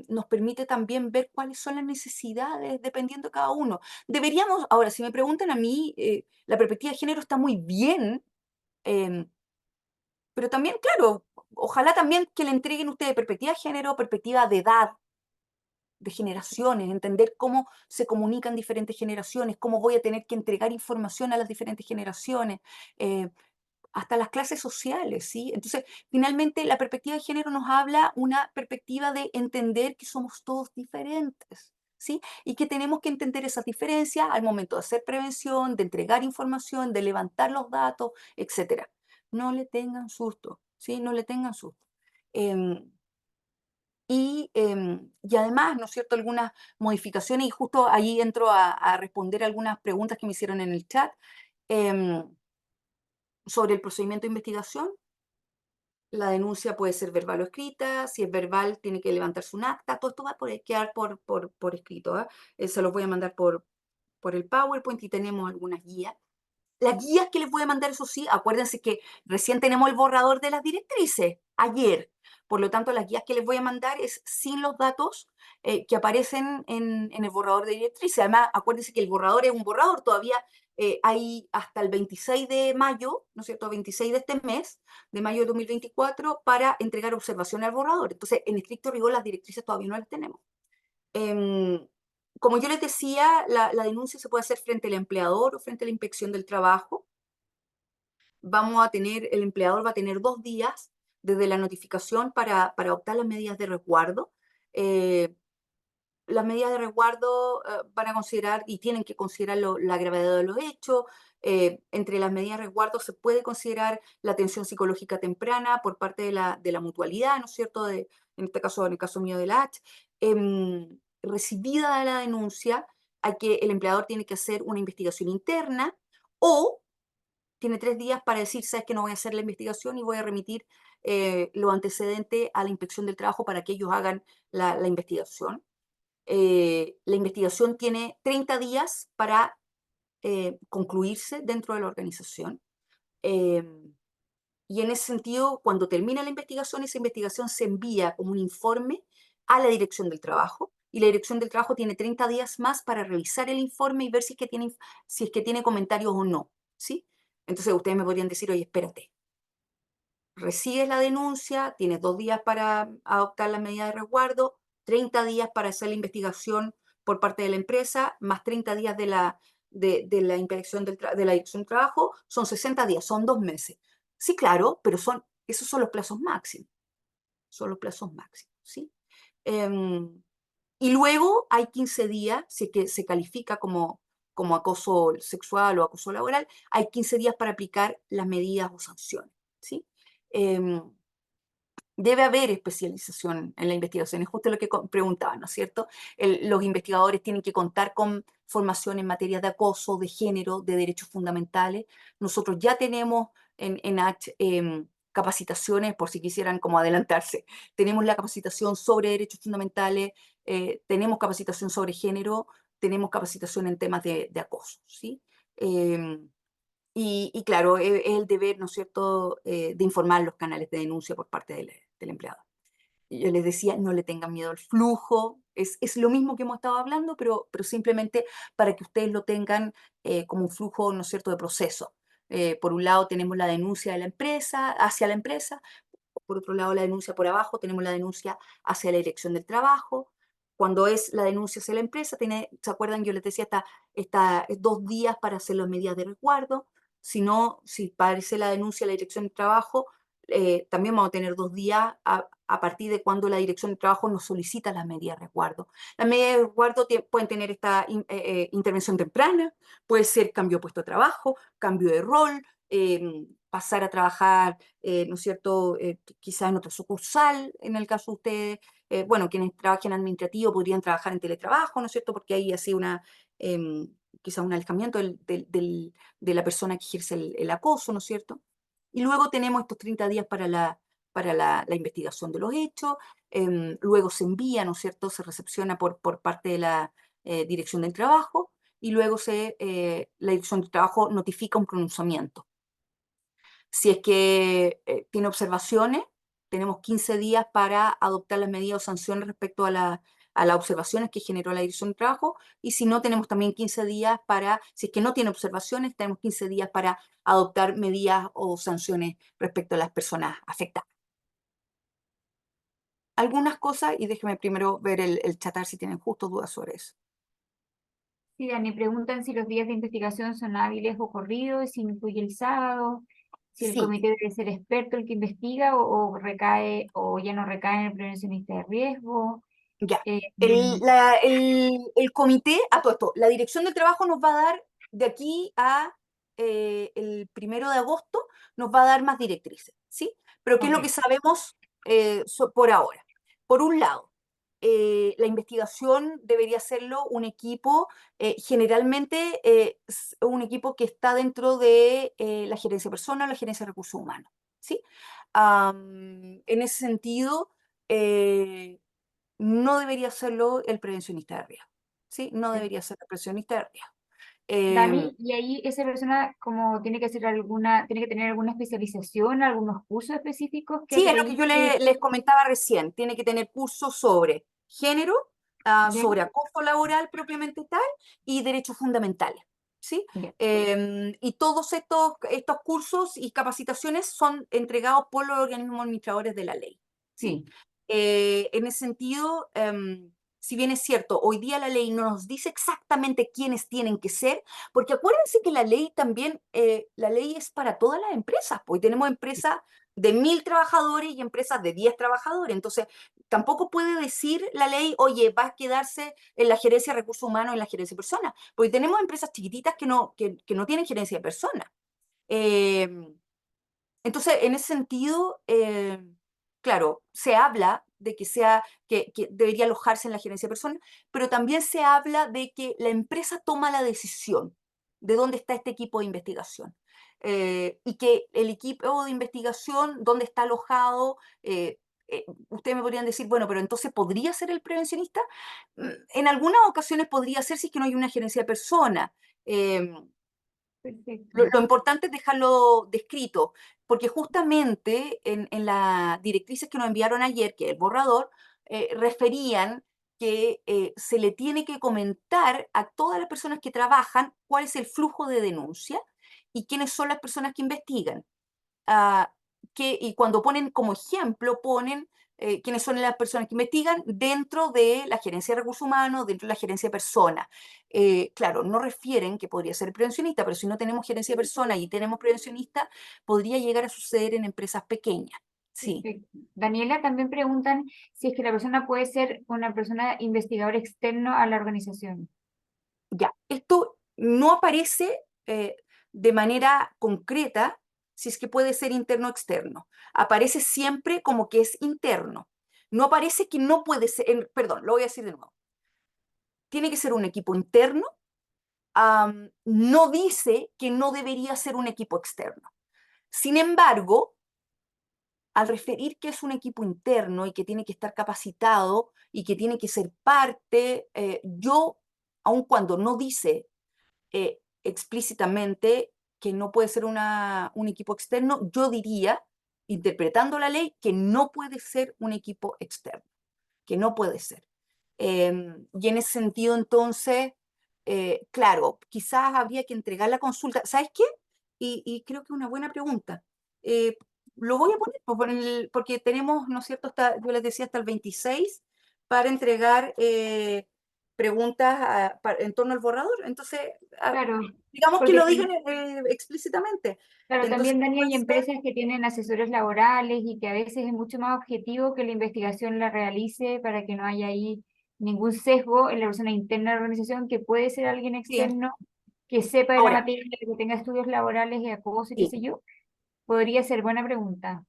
Nos permite también ver cuáles son las necesidades dependiendo de cada uno. Deberíamos, ahora, si me preguntan a mí, la perspectiva de género está muy bien, em, pero también, claro, ojalá también que le entreguen ustedes perspectiva de género, perspectiva de edad, de generaciones, entender cómo se comunican diferentes generaciones, cómo voy a tener que entregar información a las diferentes generaciones. eh, Hasta las clases sociales, ¿sí? Entonces, finalmente, la perspectiva de género nos habla una perspectiva de entender que somos todos diferentes, ¿sí? Y que tenemos que entender esas diferencias al momento de hacer prevención, de entregar información, de levantar los datos, etcétera. No le tengan susto, ¿sí? No le tengan susto. Em, y además, ¿no es cierto?, algunas modificaciones, y justo ahí entro a responder algunas preguntas que me hicieron en el chat. em, Sobre el procedimiento de investigación. La denuncia puede ser verbal o escrita. Si es verbal, tiene que levantarse un acta. Todo esto va a quedar por escrito, ¿ah? Se los voy a mandar por el PowerPoint y tenemos algunas guías. Las guías que les voy a mandar, eso sí, acuérdense que recién tenemos el borrador de las directrices, ayer. Por lo tanto, las guías que les voy a mandar es sin los datos que aparecen en el borrador de directrices. Además, acuérdense que el borrador es un borrador, todavía hay hasta el 26 de mayo, ¿no es cierto? 26 de este mes, de mayo de 2024, para entregar observación al borrador. Entonces, en estricto rigor, las directrices todavía no las tenemos. Em, Como yo les decía, la denuncia se puede hacer frente al empleador o frente a la inspección del trabajo. El empleador va a tener 2 días desde la notificación para adoptar las medidas de resguardo. Eh, las medidas de resguardo van a considerar y tienen que considerar la gravedad de los hechos. Entre las medidas de resguardo se puede considerar la atención psicológica temprana por parte de la mutualidad, ¿no es cierto? En el caso mío de la H. Recibida la denuncia, el empleador tiene que hacer una investigación interna o tiene 3 días para decir, sabes que no voy a hacer la investigación y voy a remitir los antecedentes a la inspección del trabajo para que ellos hagan la investigación. La investigación tiene 30 días para concluirse dentro de la organización. Eh, y en ese sentido, cuando termina la investigación, esa investigación se envía como un informe a la Dirección del Trabajo y la Dirección del Trabajo tiene 30 días más para revisar el informe y ver si es que tiene comentarios o no, ¿sí? Entonces ustedes me podrían decir, oye, espérate, recibes la denuncia, tienes 2 días para adoptar las medidas de resguardo, 30 días para hacer la investigación por parte de la empresa, más 30 días de la inspección de la dirección del trabajo, son 60 días, son 2 meses. Sí, claro, pero esos son los plazos máximos, son los plazos máximos, ¿sí? Em, y luego hay 15 días, si es que se califica como acoso sexual o acoso laboral, hay 15 días para aplicar las medidas o sanciones, ¿sí? Em, Debe haber especialización en la investigación, es justo lo que preguntaban, ¿no es cierto? Los investigadores tienen que contar con formación en materia de acoso, de género, de derechos fundamentales. Nosotros ya tenemos en H capacitaciones, por si quisieran como adelantarse. Tenemos la capacitación sobre derechos fundamentales, tenemos capacitación sobre género, tenemos capacitación en temas de acoso, ¿sí? Em, y claro, es el deber, ¿no es cierto?, de informar los canales de denuncia por parte del empleado. Y yo les decía, no le tengan miedo al flujo, es lo mismo que hemos estado hablando, pero simplemente para que ustedes lo tengan como un flujo, ¿no es cierto?, de proceso. Por un lado tenemos la denuncia de la empresa, hacia la empresa, por otro lado la denuncia por abajo, tenemos la denuncia hacia la dirección del trabajo. Cuando es la denuncia hacia la empresa, ¿se acuerdan? Yo les decía, está 2 días para hacer las medidas de resguardo. Si no, si parece la denuncia a la dirección del trabajo, también vamos a tener 2 días a partir de cuando la dirección del trabajo nos solicita las medidas de resguardo. Las medidas de resguardo pueden tener esta intervención temprana, puede ser cambio de puesto de trabajo, cambio de rol, pasar a trabajar, ¿no es cierto?, quizás en otra sucursal, en el caso de ustedes. Bueno, quienes trabajen administrativo podrían trabajar en teletrabajo, ¿no es cierto?, porque ahí así em, quizás un alejamiento de la persona que ejerce el acoso, ¿no es cierto? Y luego tenemos estos 30 días para la investigación de los hechos, luego se envía, ¿no es cierto?, se recepciona por parte de la Dirección del Trabajo y luego la Dirección del Trabajo notifica un pronunciamiento. Si es que tiene observaciones, tenemos 15 días para adoptar las medidas o sanciones respecto a las observaciones que generó la Dirección de Trabajo, y si no, tenemos también 15 días si es que no tiene observaciones, tenemos 15 días para adoptar medidas o sanciones respecto a las personas afectadas. Algunas cosas, y déjeme primero ver el chat a ver si tienen justo dudas sobre eso. Sí, Dani, preguntan si los días de investigación son hábiles o corridos, si incluye el sábado, si el Sí, comité debe ser experto el que investiga o recae o ya no recae en el prevencionista de riesgo. ya. Eh, El comité, a todo esto, la Dirección del Trabajo nos va a dar de aquí a el 1 de agosto, nos va a dar más directrices, ¿sí? Pero ¿qué es lo que ok, sabemos por ahora? Por un lado, la investigación debería hacerlo un equipo, generalmente un equipo que está dentro de la gerencia de personas, la gerencia de recursos humanos, ¿sí? En ese sentido, no debería serlo el prevencionista de riesgo, ¿sí? No debería ser el prevencionista de riesgo. Em, Dani, y ahí esa persona como tiene que hacer alguna, tiene que tener alguna especialización, algunos cursos específicos que Sí, es lo que yo acredite. les comentaba recién. Tiene que tener cursos sobre género, Ya, sobre acoso laboral propiamente tal y derechos fundamentales. ¿Sí? ya, Y todos estos cursos y capacitaciones son entregados por los organismos administradores de la ley. ¿Sí? sí, En ese sentido, si bien es cierto, hoy día la ley no nos dice exactamente quiénes tienen que ser, porque acuérdense que la ley también, la ley es para todas las empresas. Hoy tenemos empresas de 1.000 trabajadores y empresas de 10 trabajadores. Entonces, tampoco puede decir la ley, oye, va a quedarse en la gerencia de recursos humanos, en la gerencia de personas, porque tenemos empresas chiquititas que no tienen gerencia de personas. Eh, entonces, en ese sentido, claro, se habla de que debería alojarse en la gerencia de personas, pero también se habla de que la empresa toma la decisión de dónde está este equipo de investigación. Y que el equipo de investigación, dónde está alojado, ustedes me podrían decir, bueno, pero entonces ¿podría ser el prevencionista? En algunas ocasiones podría ser si es que no hay una gerencia de personas. perfecto. Lo importante es dejarlo descrito, porque justamente en las directrices que nos enviaron ayer, que es el borrador, referían que se le tiene que comentar a todas las personas que trabajan cuál es el flujo de denuncia y quiénes son las personas que investigan. ah, y cuando ponen como ejemplo, ponen quiénes son las personas que investigan dentro de la gerencia de recursos humanos, dentro de la gerencia de personas. Claro, no refieren que podría ser prevencionista, pero si no tenemos gerencia de personas y tenemos prevencionista, podría llegar a suceder en empresas pequeñas. Sí, Perfecto. Daniela, también preguntan si es que la persona puede ser una persona investigador externo a la organización. ya. Esto no aparece de manera concreta si es que puede ser interno o externo. Aparece siempre como que es interno. No aparece que no puede ser, perdón, lo voy a decir de nuevo. Tiene que ser un equipo interno, no dice que no debería ser un equipo externo. Sin embargo, al referir que es un equipo interno y que tiene que estar capacitado y que tiene que ser parte, yo, aun cuando no dice explícitamente que no puede ser un equipo externo, yo diría, interpretando la ley, que no puede ser un equipo externo, que no puede ser. Y en ese sentido, entonces, claro, quizás habría que entregar la consulta. ¿Sabes qué? Y creo que es una buena pregunta. Eh, lo voy a poner pues, porque tenemos, ¿no es cierto? Yo les decía hasta el 26 para entregar preguntas en torno al borrador. Entonces, Claro, digamos que porque lo digan explícitamente. claro, Entonces, también, Dani, puede hay ser, empresas que tienen asesores laborales y que a veces es mucho más objetivo que la investigación la realice para que no haya ahí ningún sesgo en la persona interna de la organización, que puede ser alguien sí. externo que sepa de la Ahora, materia, que tenga estudios laborales y acoso y qué sí. sé yo. Podría ser buena pregunta.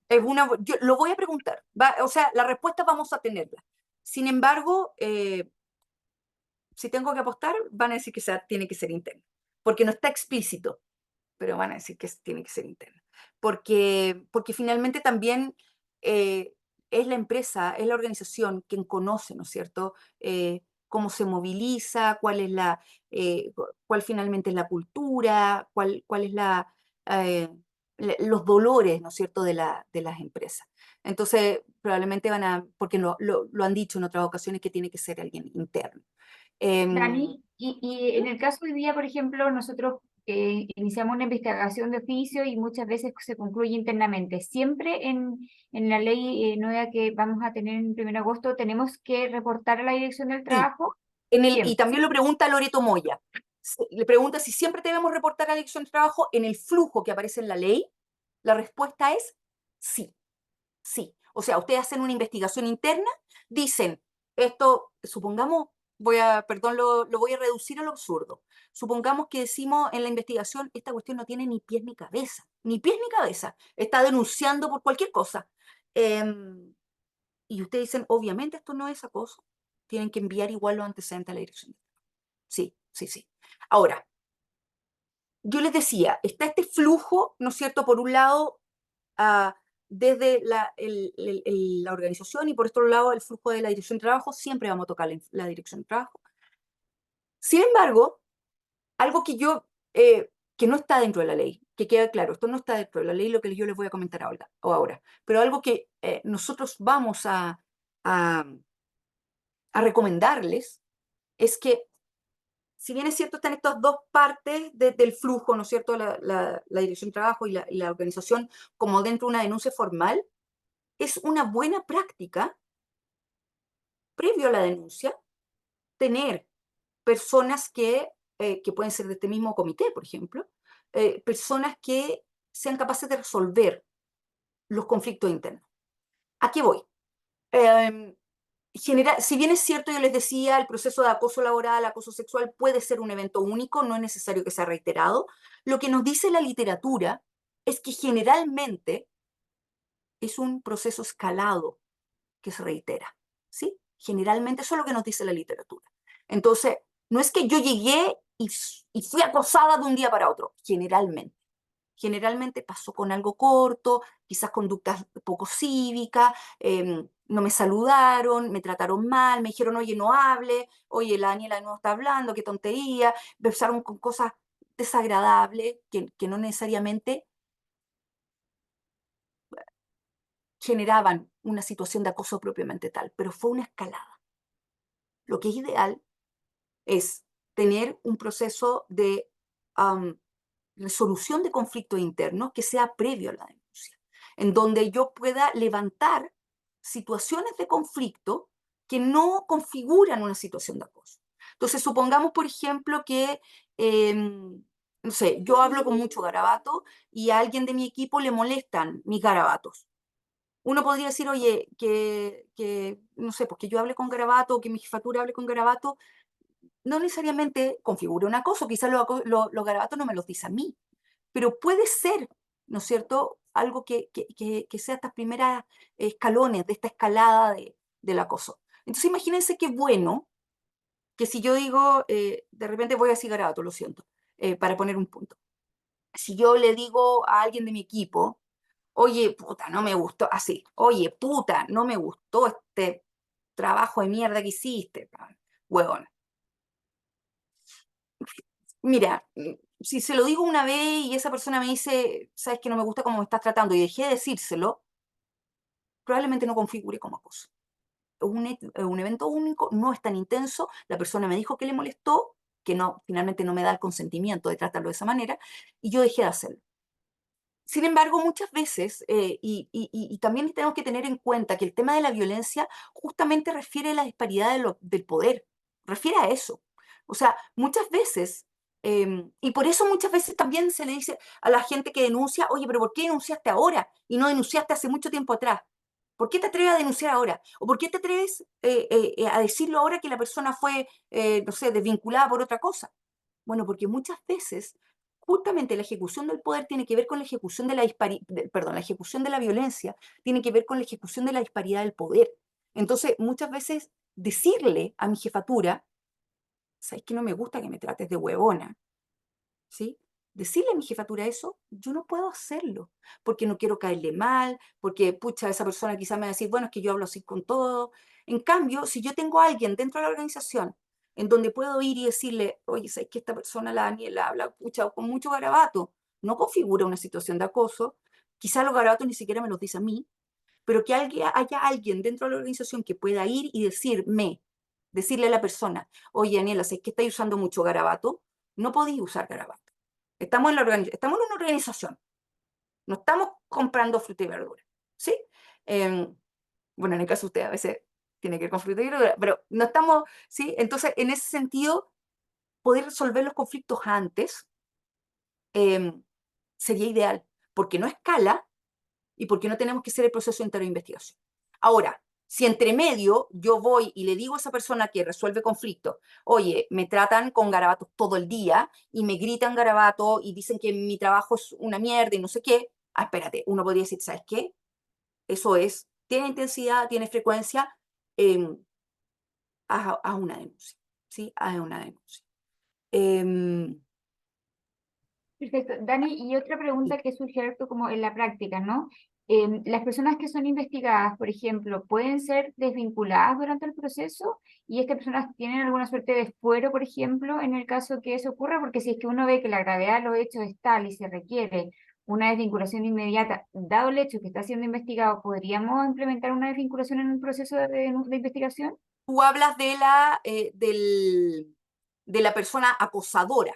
Yo lo voy a preguntar, o sea, la respuesta vamos a tenerla. Sin embargo, si tengo que apostar, van a decir que tiene que ser interno, porque no está explícito, pero van a decir que tiene que ser interno. Porque finalmente también eh, es la empresa, es la organización quien conoce, ¿no es cierto? Cómo se moviliza, cuál finalmente es la cultura, cuál es los dolores, ¿no es cierto?, de las empresas. Entonces, probablemente porque lo han dicho en otras ocasiones que tiene que ser alguien interno. Em, Dani, y en el caso de hoy día, por ejemplo, nosotros iniciamos una investigación de oficio y muchas veces se concluye internamente. Siempre en la ley nueva que vamos a tener en 1 de agosto tenemos que reportar a la Dirección del sí, Trabajo, y siempre. también lo pregunta Loreto Moya. Le pregunta si siempre debemos reportar a la Dirección de Trabajo en el flujo que aparece en la ley. La respuesta es sí, sí. O sea, ustedes hacen una investigación interna, dicen, esto, supongamos, perdón, lo voy a reducir a lo absurdo. Supongamos que decimos en la investigación, esta cuestión no tiene ni pies ni cabeza, ni pies ni cabeza, está denunciando por cualquier cosa. Em, y ustedes dicen, obviamente esto no es acoso, tienen que enviar igual los antecedentes a la dirección. Sí, sí, sí. Ahora, yo les decía, está este flujo, ¿no es cierto? Por un lado, ah, desde la organización y por otro lado el flujo de la dirección de trabajo, siempre vamos a tocar la dirección de trabajo. Sin embargo, algo que no está dentro de la ley, que queda claro, esto no está dentro de la ley, lo que yo les voy a comentar ahora, pero algo que nosotros vamos a, a recomendarles es que, si bien es cierto, están estas dos partes del flujo, ¿no es cierto?, la dirección de trabajo y la organización, como dentro de una denuncia formal, es una buena práctica, previo a la denuncia, tener personas que pueden ser de este mismo comité, por ejemplo, personas que sean capaces de resolver los conflictos internos. ¿A qué voy? Eh, si bien es cierto, yo les decía, el proceso de acoso laboral, acoso sexual puede ser un evento único, no es necesario que sea reiterado. Lo que nos dice la literatura es que generalmente es un proceso escalado que se reitera, ¿sí? Generalmente eso es lo que nos dice la literatura. Entonces, no es que yo llegué y fui acosada de un día para otro, generalmente. Generalmente pasó con algo corto, quizás conductas poco cívicas, no me saludaron, me trataron mal, me dijeron, oye, no hable, oye, la Daniela no está hablando, qué tontería, empezaron con cosas desagradables que no necesariamente generaban una situación de acoso propiamente tal, pero fue una escalada. Lo que es ideal es tener un proceso de resolución de conflictos internos que sea previo a la denuncia, en donde yo pueda levantar situaciones de conflicto que no configuran una situación de acoso. Entonces, supongamos, por ejemplo, que, no sé, yo hablo con mucho garabato y a alguien de mi equipo le molestan mis garabatos. Uno podría decir, oye, no sé, pues que yo hable con garabato o que mi jefatura hable con garabato, no necesariamente configura un acoso, quizás los garabatos no me los dice a mí, pero puede ser, ¿no es cierto?, algo que sea estas primeras escalones de esta escalada del acoso. Entonces imagínense qué bueno que si yo digo, de repente voy a decir garabato, lo siento, para poner un punto. Si yo le digo a alguien de mi equipo, oye, puta, no me gustó, así, oye, puta, no me gustó este trabajo de mierda que hiciste, huevón. Mira, si se lo digo una vez y esa persona me dice, sabes que no me gusta cómo me estás tratando y dejé de decírselo, probablemente no configure como acoso. Es un evento único, no es tan intenso, la persona me dijo que le molestó, que no, finalmente no me da el consentimiento de tratarlo de esa manera, y yo dejé de hacerlo. Sin embargo, muchas veces, y también tenemos que tener en cuenta que el tema de la violencia justamente refiere a la disparidad del poder, refiere a eso. O sea, muchas veces, y por eso muchas veces también se le dice a la gente que denuncia, oye, pero ¿por qué denunciaste ahora y no denunciaste hace mucho tiempo atrás? ¿Por qué te atreves a denunciar ahora? ¿O por qué te atreves a decirlo ahora que la persona fue, no sé, desvinculada por otra cosa? Bueno, porque muchas veces justamente la ejecución del poder tiene que ver con la ejecución de perdón, la ejecución de la violencia tiene que ver con la ejecución de la disparidad del poder. Entonces, muchas veces decirle a mi jefatura, ¿sabes que no me gusta que me trates de huevona? ¿Sí? Decirle a mi jefatura eso, yo no puedo hacerlo, porque no quiero caerle mal, porque, pucha, esa persona quizás me va a decir, bueno, es que yo hablo así con todo. En cambio, si yo tengo a alguien dentro de la organización en donde puedo ir y decirle, oye, ¿sabes que esta persona, la Daniela, habla, pucha, con mucho garabato? No configura una situación de acoso, quizás los garabatos ni siquiera me los dice a mí, pero que haya alguien dentro de la organización que pueda ir y decirle a la persona, oye, Daniela, ¿sabes que estáis usando mucho garabato? No podéis usar garabato. Estamos en una organización, no estamos comprando fruta y verdura, ¿sí? Eh, bueno, en el caso de usted a veces tiene que ver con fruta y verdura, pero no estamos, ¿sí? Entonces, en ese sentido, poder resolver los conflictos antes eh, sería ideal, porque no escala y porque no tenemos que hacer el proceso entero de investigación. Ahora, si entre medio yo voy y le digo a esa persona que resuelve conflictos, oye, me tratan con garabatos todo el día y me gritan garabato y dicen que mi trabajo es una mierda y no sé qué, espérate, uno podría decir, ¿sabes qué? Eso tiene intensidad, tiene frecuencia, eh, haz una denuncia, ¿sí? Haz una denuncia. Eh, Perfecto. Dani, y otra pregunta sí. que surge harto como en la práctica, ¿no? Las personas que son investigadas, por ejemplo, pueden ser desvinculadas durante el proceso y estas personas tienen alguna suerte de fuero, por ejemplo, en el caso que eso ocurra, porque si es que uno ve que la gravedad de los hechos es tal y se requiere una desvinculación inmediata, dado el hecho que está siendo investigado, ¿podríamos implementar una desvinculación en un proceso de investigación? Tú hablas de la persona acosadora,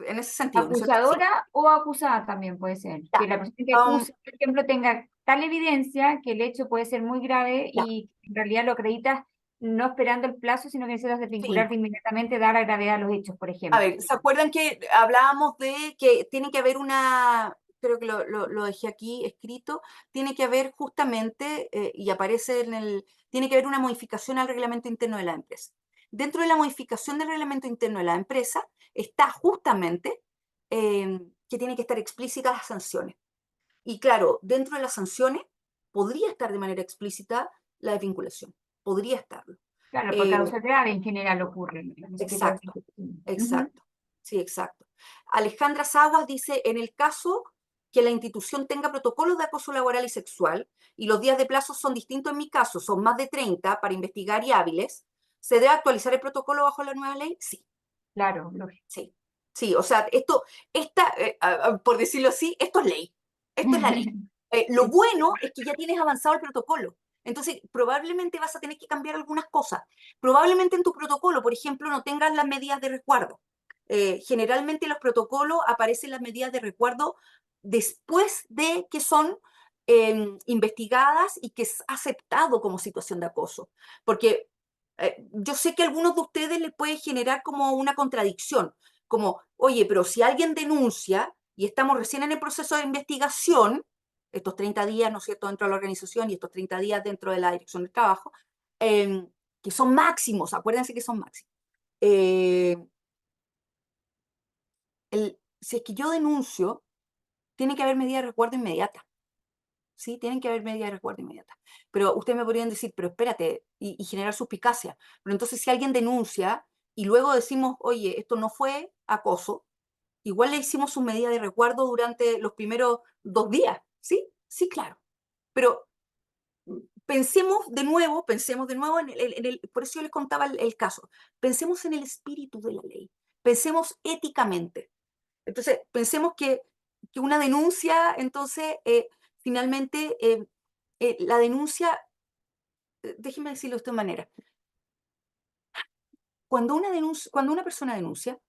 en ese sentido, ¿no es cierto? Sí, Acusadora o acusada también puede ser. Que ya. la persona que Um, acusa, por ejemplo, tenga tal evidencia que el hecho puede ser muy grave ya, y en realidad lo acreditas no esperando el plazo, sino que necesitas sí. desvincularte inmediatamente, dar la gravedad a los hechos, por A ejemplo. ver, ¿se acuerdan que hablábamos de que tiene que haber una, creo que lo dejé aquí escrito, tiene que haber justamente, y aparece tiene que haber una modificación al reglamento interno de la empresa. Dentro de la modificación del reglamento interno de la empresa está justamente que tiene que estar explícitas las sanciones. Y claro, dentro de las sanciones podría estar de manera explícita la desvinculación, podría estarlo. Claro, por Eh, causa grave en general ocurre ese tipo de exacto, situaciones. Ujú. exacto, sí, exacto. Alejandra Saguas dice, en el caso que la institución tenga protocolos de acoso laboral y sexual, y los días de plazo son distintos en mi caso, son más de 30 para investigar y hábiles, ¿se debe actualizar el protocolo bajo la nueva ley? Sí, Claro, lógico. sí, sí, o sea, por decirlo así, esto es ley, esto es la ley. Lo Sí, bueno es que ya tienes avanzado el protocolo, entonces probablemente vas a tener que cambiar algunas cosas. Probablemente en tu protocolo, por ejemplo, no tengas las medidas de resguardo. Generalmente en los protocolos aparecen las medidas de resguardo después de que son investigadas y que es aceptado como situación de acoso. Porque yo sé que a algunos de ustedes les puede generar como una contradicción, como, oye, pero si alguien denuncia y estamos recién en el proceso de investigación, estos 30 días, ¿no es cierto?, dentro de la organización y estos 30 días dentro de la dirección del trabajo, eh, que son máximos, acuérdense que son máximos. Eh, si es que yo denuncio, tiene que haber medidas de resguardo inmediata. Sí, tienen que haber medidas de resguardo inmediata. Pero ustedes me podrían decir, pero espérate, y generar suspicacia. Pero entonces si alguien denuncia y luego decimos, oye, esto no fue acoso, igual le hicimos su medida de resguardo durante los primeros 2 días, ¿sí? Sí, claro. Pero pensemos de nuevo por eso yo les contaba el caso, pensemos en el espíritu de la ley, pensemos éticamente. Entonces, pensemos que una denuncia, entonces, finalmente, la denuncia, déjenme decirlo de esta manera, cuando una persona denuncia,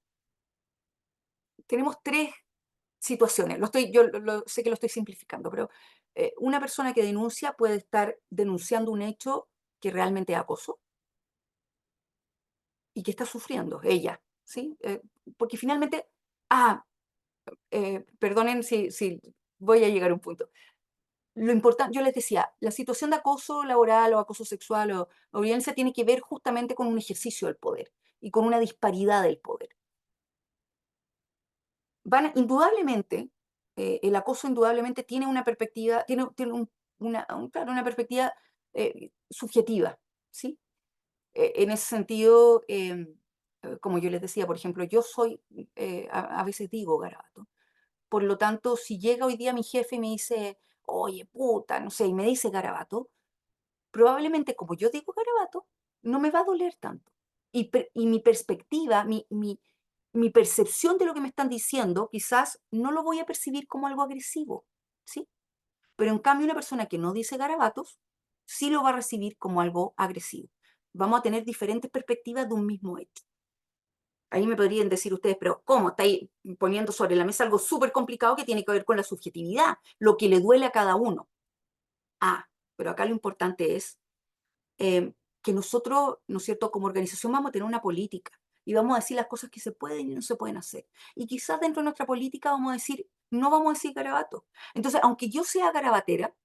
tenemos tres situaciones. Sé que lo estoy simplificando, pero una persona que denuncia puede estar denunciando un hecho que realmente es acoso y que está sufriendo ella, ¿sí? Porque finalmente, ah, perdonen si voy a llegar a un punto. Lo importante, yo les decía, la situación de acoso laboral o acoso sexual o violencia tiene que ver justamente con un ejercicio del poder y con una disparidad del poder. Indudablemente, el acoso indudablemente tiene una perspectiva, tiene claro, una perspectiva subjetiva, ¿sí? En ese sentido, como yo les decía, por ejemplo, yo soy, a veces digo garabato, por lo tanto, si llega hoy día mi jefe y me dice, oye, puta, no sé, y me dice garabato, probablemente como yo digo garabato, no me va a doler tanto. Y mi perspectiva, mi percepción de lo que me están diciendo, quizás no lo voy a percibir como algo agresivo, ¿sí? Pero en cambio una persona que no dice garabatos, sí lo va a recibir como algo agresivo. Vamos a tener diferentes perspectivas de un mismo hecho. Ahí me podrían decir ustedes, pero ¿cómo? Estáis poniendo sobre la mesa algo súper complicado que tiene que ver con la subjetividad, lo que le duele a cada uno. Ah, pero acá lo importante es que nosotros, ¿no es cierto?, como organización vamos a tener una política y vamos a decir las cosas que se pueden y no se pueden hacer. Y quizás dentro de nuestra política vamos a decir, no vamos a decir garabato. Entonces, aunque yo sea garabatera,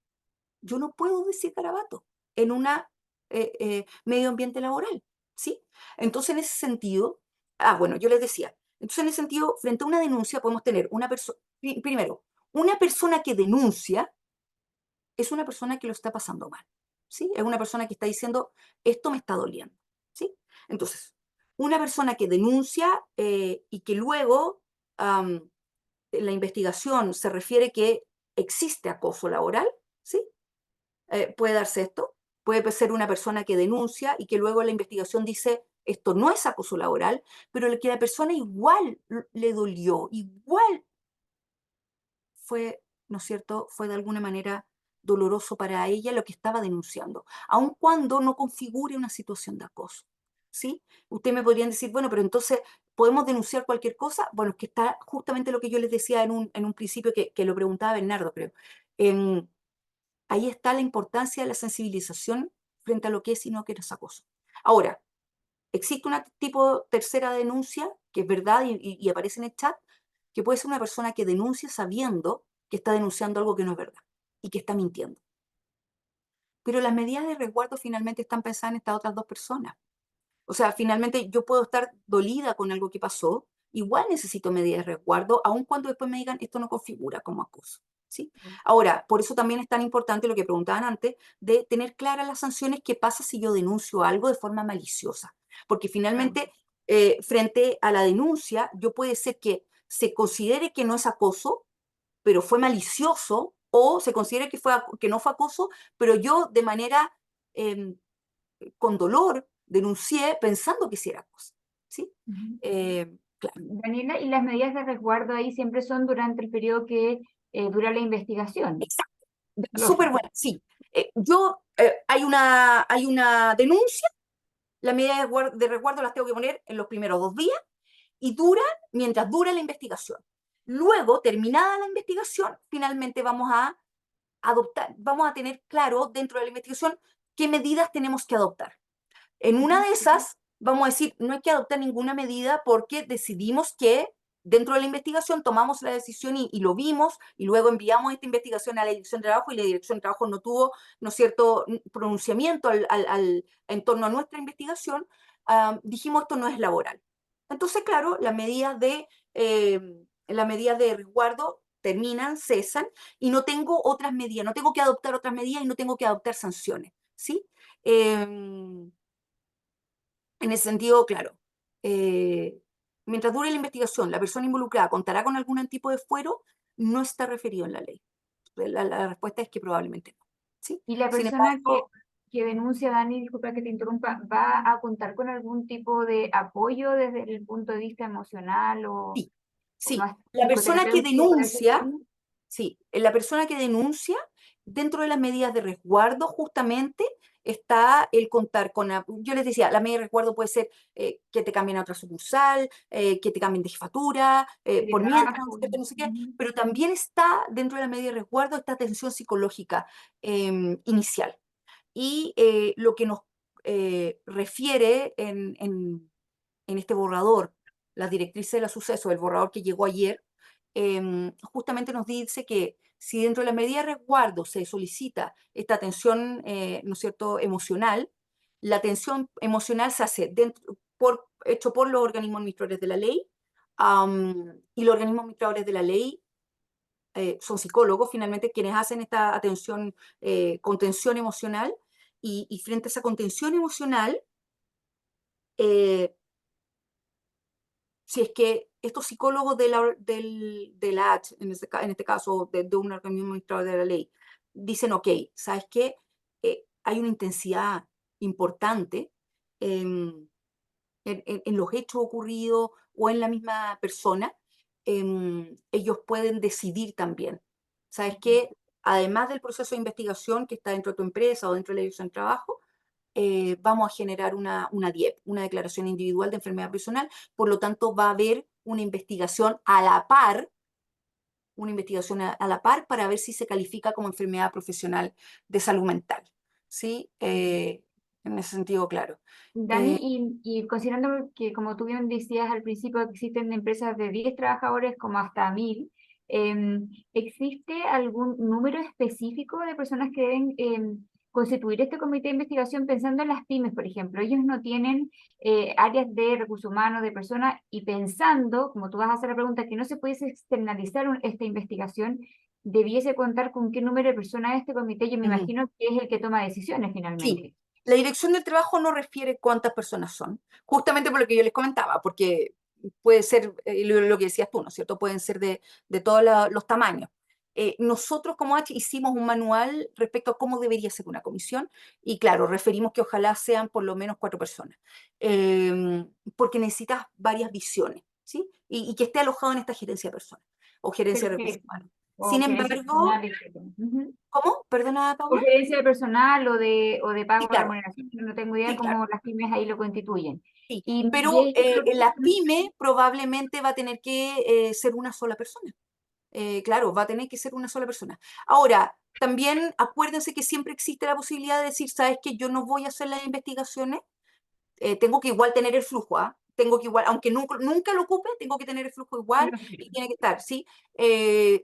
yo no puedo decir garabato en una medio ambiente laboral, ¿sí? Entonces, en ese sentido, bueno, yo les decía, entonces en ese sentido, frente a una denuncia podemos tener una persona, primero, una persona que denuncia es una persona que lo está pasando mal, ¿sí? Es una persona que está diciendo, esto me está doliendo, ¿sí? Entonces, una persona que denuncia y que luego en la investigación se refiere que existe acoso laboral, ¿sí? Puede darse esto, puede ser una persona que denuncia y que luego la investigación dice, esto no es acoso laboral, pero que la persona igual le dolió, igual fue, ¿no es cierto?, fue de alguna manera doloroso para ella lo que estaba denunciando, aun cuando no configure una situación de acoso, ¿sí? Ustedes me podrían decir, bueno, pero entonces, ¿podemos denunciar cualquier cosa? Bueno, es que está justamente lo que yo les decía en un principio, que lo preguntaba Bernardo, creo. En, ahí está la importancia de la sensibilización frente a lo que es y no que es acoso. Ahora, existe una tipo tercera denuncia, que es verdad y aparece en el chat, que puede ser una persona que denuncia sabiendo que está denunciando algo que no es verdad y que está mintiendo. Pero las medidas de resguardo finalmente están pensadas en estas otras dos personas. O sea, finalmente yo puedo estar dolida con algo que pasó, igual necesito medidas de resguardo, aun cuando después me digan esto no configura como acoso. ¿Sí? Ahora, por eso también es tan importante lo que preguntaban antes, de tener claras las sanciones, qué pasa si yo denuncio algo de forma maliciosa. Porque Claro. finalmente, frente a la denuncia, yo puede ser que se considere que no es acoso, pero fue malicioso, o se considere que no fue acoso, pero yo de manera eh, con dolor denuncié pensando que sí era acoso. ¿Sí? Ujú. Claro. Daniela, y las medidas de resguardo ahí siempre son durante el periodo que dura la investigación. Exacto. Súper Lógico. bueno, sí. Hay una denuncia, las medidas de resguardo las tengo que poner en los primeros 2 días y duran mientras dura la investigación. Luego, terminada la investigación, finalmente vamos a adoptar, vamos a tener claro dentro de la investigación qué medidas tenemos que adoptar. En una Ujú. de esas, vamos a decir, no hay que adoptar ninguna medida porque decidimos que dentro de la investigación tomamos la decisión y lo vimos y luego enviamos esta investigación a la Dirección de Trabajo y la Dirección de Trabajo no tuvo, ¿no es cierto?, pronunciamiento en torno a nuestra investigación. Dijimos esto no es laboral. Entonces, claro, las medidas de resguardo terminan, cesan y no tengo otras medidas, no tengo que adoptar otras medidas y no tengo que adoptar sanciones, ¿sí? Eh, en ese sentido, claro, eh, mientras dure la investigación, la persona involucrada contará con algún tipo de fuero, no está referido en la ley. La respuesta es que probablemente no. ¿Sí? Y la Sin persona embargo, que denuncia, Dani, disculpa que te interrumpa, ¿va a contar con algún tipo de apoyo desde el punto de vista emocional sí, o sí. más La persona que psicoterapéutico para ese denuncia, tema? sí, la persona que denuncia, dentro de las medidas de resguardo, justamente está el contar con, yo les decía, la medida de resguardo puede ser que te cambien a otra sucursal, que te cambien de jefatura, por mientras, ¿no es Teletrabajo. cierto? No sé qué, Ujú. pero también está dentro de la medida de resguardo esta atención psicológica inicial. Y lo que nos refiere en este borrador, las directrices de los sucesos, el borrador que llegó ayer, justamente nos dice que si dentro de la medida de resguardo se solicita esta atención, ¿no es cierto?, emocional, la atención emocional se hace hecho por los organismos administradores de la ley, y los organismos administradores de la ley son psicólogos finalmente quienes hacen esta atención, contención emocional, y frente a esa contención emocional, eh, si es que estos psicólogos de la H, en este caso de un organismo administrador de la ley, dicen, ok, ¿sabes qué? Hay una intensidad importante en, en los hechos ocurridos o en la misma persona, ellos pueden decidir también. ¿Sabes qué? Además del proceso de investigación que está dentro de tu empresa o dentro de la dirección de trabajo, vamos a generar una DIEP, una declaración individual de enfermedad personal, por lo tanto va a haber una investigación a la par, una investigación a la par para ver si se califica como enfermedad profesional de salud mental. ¿Sí? En ese sentido, claro. Dani, y considerando que, como tú bien decías al principio, existen empresas de 10 trabajadores como hasta 1000, ¿existe algún número específico de personas que deben constituir este comité de investigación pensando en las pymes, por ejemplo? Ellos no tienen áreas de recursos humanos, de personas, y pensando, como tú vas a hacer la pregunta, que no se pudiese externalizar esta investigación, debiese contar con qué número de personas este comité, yo me Ujú. imagino que es el que toma decisiones Sí, finalmente. la dirección del trabajo no refiere cuántas personas son, justamente por lo que yo les comentaba, porque puede ser lo que decías tú, ¿no es cierto? Pueden ser de todos los tamaños. nosotros como H hicimos un manual respecto a cómo debería ser una comisión y claro, referimos que ojalá sean por lo menos 4 personas, porque necesitas varias visiones, ¿sí? Y que esté alojado en esta gerencia de personas o gerencia de recursos Perfecto. humanos. O Sin gerencia embargo, personal, etcétera. Ujú. ¿cómo? Perdona, O Paula. gerencia de personal o de Sí, pago de claro, remuneración, no tengo idea sí, claro. cómo las pymes ahí lo constituyen. Sí, Y pero ellos lo que en la hacen, pyme probablemente va a tener que ser una sola persona. Claro, va a tener que ser una sola persona. Ahora, también acuérdense que siempre existe la posibilidad de decir, ¿sabes qué? Yo no voy a hacer las investigaciones, tengo que igual tener el flujo, ¿ah? Tengo que igual, aunque nunca lo ocupe, tengo que tener el flujo igual y tiene que estar, ¿sí?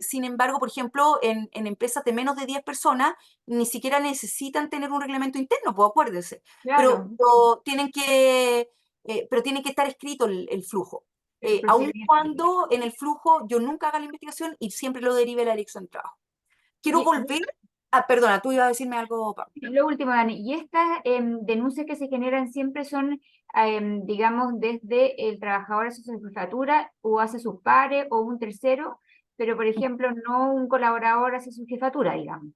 Sin embargo, por ejemplo, en empresas de menos de 10 personas, ni siquiera necesitan tener un reglamento interno, pues acuérdense, pero, claro, pero tiene que estar escrito el flujo. el Aun procedimiento. cuando en el flujo yo nunca haga la investigación y siempre lo derive la dirección de trabajo. Quiero Y, volver perdona, tú ibas a decirme algo, Pablo. lo último, Dani, y estas denuncias que se generan siempre son, digamos, desde el trabajador hacia su jefatura o hacia sus pares o un tercero, pero por ejemplo, no un colaborador hacia su jefatura, digamos.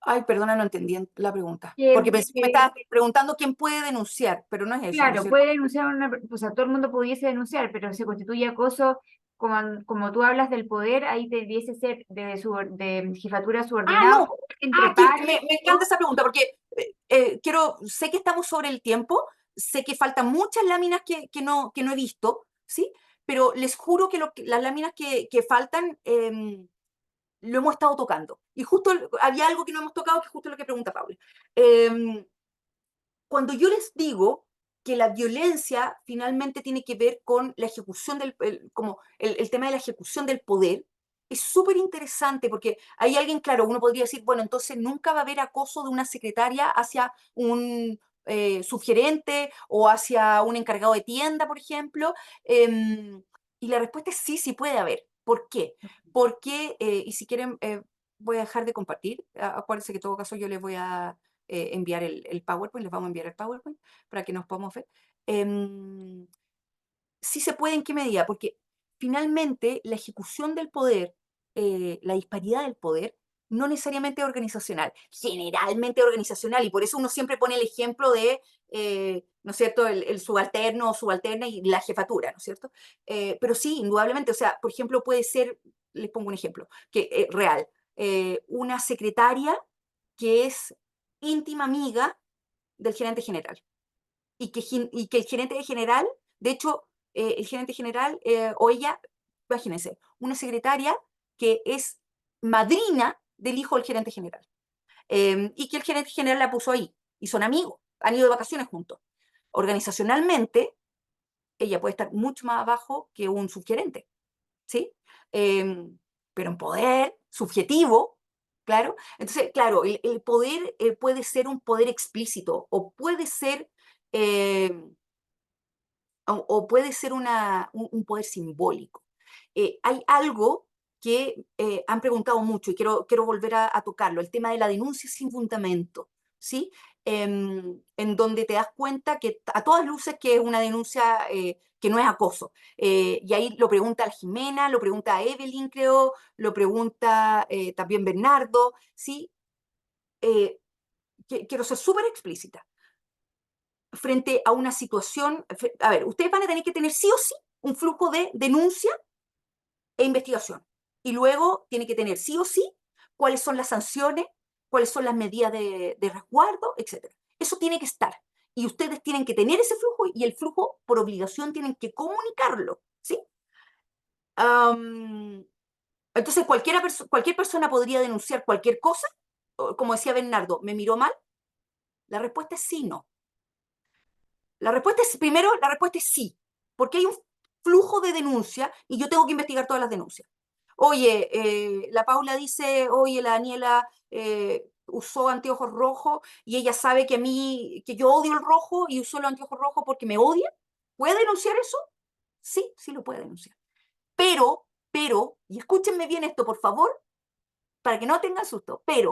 Ay, perdona, no entendí la pregunta. Porque Que, pensé que me que, estabas preguntando quién puede denunciar, pero no es eso, ¿no es claro, cierto? puede denunciar una, o sea, todo el mundo pudiese denunciar, pero se constituye acoso, como tú hablas del poder, ahí debiese ser de jefatura Ah, subordinado no. entre Ah, que pares. me encanta esa pregunta porque sé que estamos sobre el tiempo, sé que faltan muchas láminas que no he visto, ¿sí? Pero les juro que, las láminas que faltan lo hemos estado tocando. Y justo había algo que no hemos tocado, que es justo lo que pregunta Paula. Em, Cuando yo les digo que la violencia finalmente tiene que ver con la ejecución como el tema de la ejecución del poder, es súper interesante porque hay alguien, claro, uno podría decir, bueno, entonces nunca va a haber acoso de una secretaria hacia un subgerente o hacia un encargado de tienda, por ejemplo. Y la respuesta es sí, sí puede haber. ¿Por qué? Porque, y si quieren, voy a dejar de compartir. Acuérdense que en todo caso yo les voy a enviar el PowerPoint, les vamos a enviar el PowerPoint para que nos podamos ver. Em, sí se puede en qué medida, porque finalmente la ejecución del poder, la disparidad del poder, no necesariamente organizacional, generalmente organizacional, y por eso uno siempre pone el ejemplo de, ¿no es cierto?, el subalterno o subalterna y la jefatura, ¿no es cierto? Pero sí, indudablemente, o sea, por ejemplo, puede ser, les pongo un ejemplo, que real, una secretaria que es íntima amiga del gerente general y que el gerente general, de hecho, el gerente general o ella, imagínense, una secretaria que es madrina del hijo del gerente general y que el gerente general la puso ahí y son amigos, han ido de vacaciones juntos. Organizacionalmente, ella puede estar mucho más abajo que un subgerente, ¿sí? Eh, pero en poder subjetivo, claro. Entonces, claro, el poder puede ser un poder explícito o puede ser eh, o puede ser un poder simbólico. Hay algo que han preguntado mucho y quiero volver a tocarlo, el tema de la denuncia sin fundamento, ¿sí? En donde te das cuenta que a todas luces que es una denuncia que no es acoso. Y ahí lo pregunta a Jimena, lo pregunta a Evelyn, creo, lo pregunta también Bernardo, ¿sí? Eh, quiero ser súper explícita frente a una situación, a ver, ustedes van a tener que tener sí o sí un flujo de denuncia e investigación. Y luego tiene que tener sí o sí cuáles son las sanciones, cuáles son las medidas de resguardo, etcétera. Eso tiene que estar. Y ustedes tienen que tener ese flujo y el flujo por obligación tienen que comunicarlo, ¿sí? Um, entonces cualquier persona podría denunciar cualquier cosa, como decía Bernardo, ¿me miró mal? La respuesta es sí, no. La respuesta es, primero, la respuesta es sí, porque hay un flujo de denuncia y yo tengo que investigar todas las denuncias. Oye, la Paula dice, oye, la Daniela usó anteojos rojos y ella sabe que a mí, que yo odio el rojo y usó los anteojos rojos porque me odia. ¿Puede denunciar eso? Sí, sí lo puede denunciar. Y escúchenme bien esto, por favor, para que no tengan susto, eh,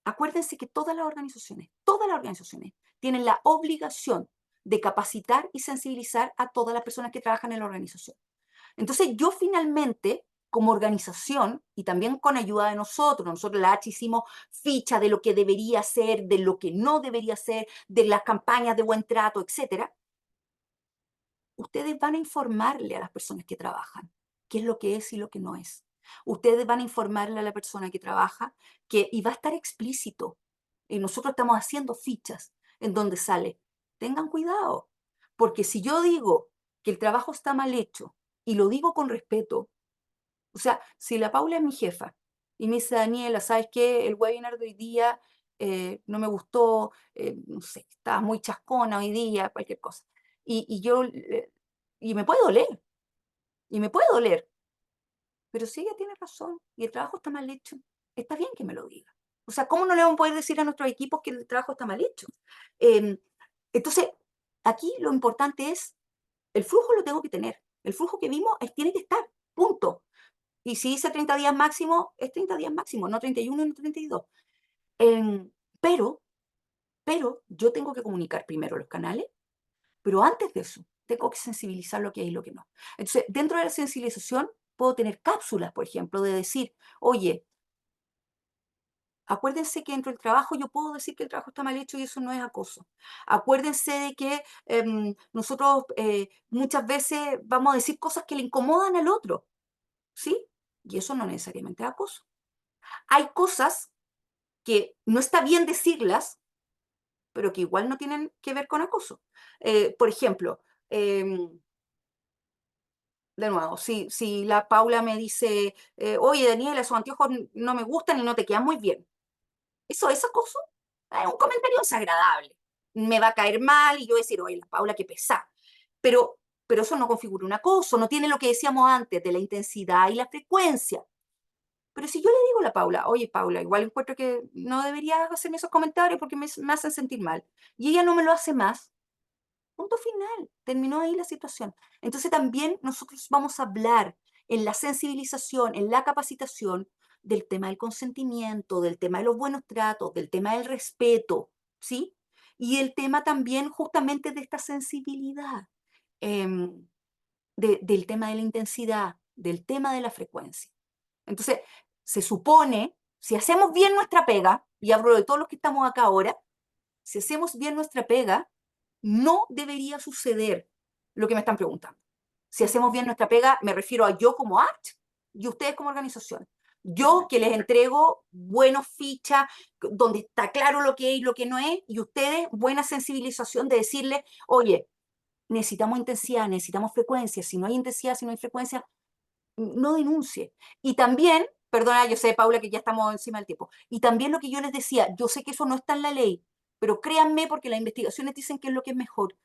acuérdense que todas las organizaciones tienen la obligación de capacitar y sensibilizar a todas las personas que trabajan en la organización. Entonces yo finalmente, como organización, y también con ayuda de nosotros la H hicimos ficha de lo que debería ser, de lo que no debería ser, de las campañas de buen trato, etcétera. Ustedes van a informarle a las personas que trabajan qué es lo que es y lo que no es. Ustedes van a informarle a la persona que trabaja y va a estar explícito. Y nosotros estamos haciendo fichas en donde sale, tengan cuidado, porque si yo digo que el trabajo está mal hecho y lo digo con respeto, o sea, si la Paula es mi jefa y me dice, Daniela, ¿sabes qué? El webinar de hoy día no me gustó, no sé, estaba muy chascona hoy día, cualquier cosa. Y yo, y me puede doler, y me puede doler, pero si ella tiene razón y el trabajo está mal hecho, está bien que me lo diga. O sea, ¿cómo no le vamos a poder decir a nuestros equipos que el trabajo está mal hecho? Em, entonces, aquí lo importante es, el flujo lo tengo que tener. El flujo que vimos tiene que estar, punto. Y si dice 30 días máximo, es 30 días máximo, no 31 no 32. Em, pero, pero yo tengo que comunicar primero los canales, pero antes de eso, tengo que sensibilizar lo que hay y lo que no. Entonces, dentro de la sensibilización, puedo tener cápsulas, por ejemplo, de decir, oye, acuérdense que dentro del trabajo yo puedo decir que el trabajo está mal hecho y eso no es acoso. Acuérdense de que nosotros muchas veces vamos a decir cosas que le incomodan al otro, ¿sí? Y eso no necesariamente es acoso. Hay cosas que no está bien decirlas, pero que igual no tienen que ver con acoso. Por ejemplo, de nuevo, si la Paula me dice, oye Daniela, esos anteojos no me gustan y no te quedan muy bien. Eso es acoso. Es un comentario desagradable. Me va a caer mal y yo voy a decir, oye, la Paula, qué pesada. Pero, pero eso no configura un acoso, no tiene lo que decíamos antes de la intensidad y la frecuencia. Pero si yo le digo a la Paula, oye Paula, igual encuentro que no deberías hacerme esos comentarios porque me hacen sentir mal, y ella no me lo hace más, punto final, terminó ahí la situación. Entonces también nosotros vamos a hablar en la sensibilización, en la capacitación del tema del consentimiento, del tema de los buenos tratos, del tema del respeto, ¿sí? Y el tema también justamente de esta sensibilidad, em, del tema de la intensidad, del tema de la frecuencia. Entonces, se supone, si hacemos bien nuestra pega, y hablo de todos los que estamos acá ahora, si hacemos bien nuestra pega, no debería suceder lo que me están preguntando. Si hacemos bien nuestra pega, me refiero a yo como ART y ustedes como organización. Yo que les entrego buenos fichas, donde está claro lo que es y lo que no es, y ustedes buena sensibilización de decirles, oye, necesitamos intensidad, necesitamos frecuencia, si no hay intensidad, si no hay frecuencia, no denuncie. Y también, perdona, yo sé, Paula, que ya estamos encima del tiempo, y también lo que yo les decía, yo sé que eso no está en la ley, pero créanme porque las investigaciones dicen que es lo que es mejor.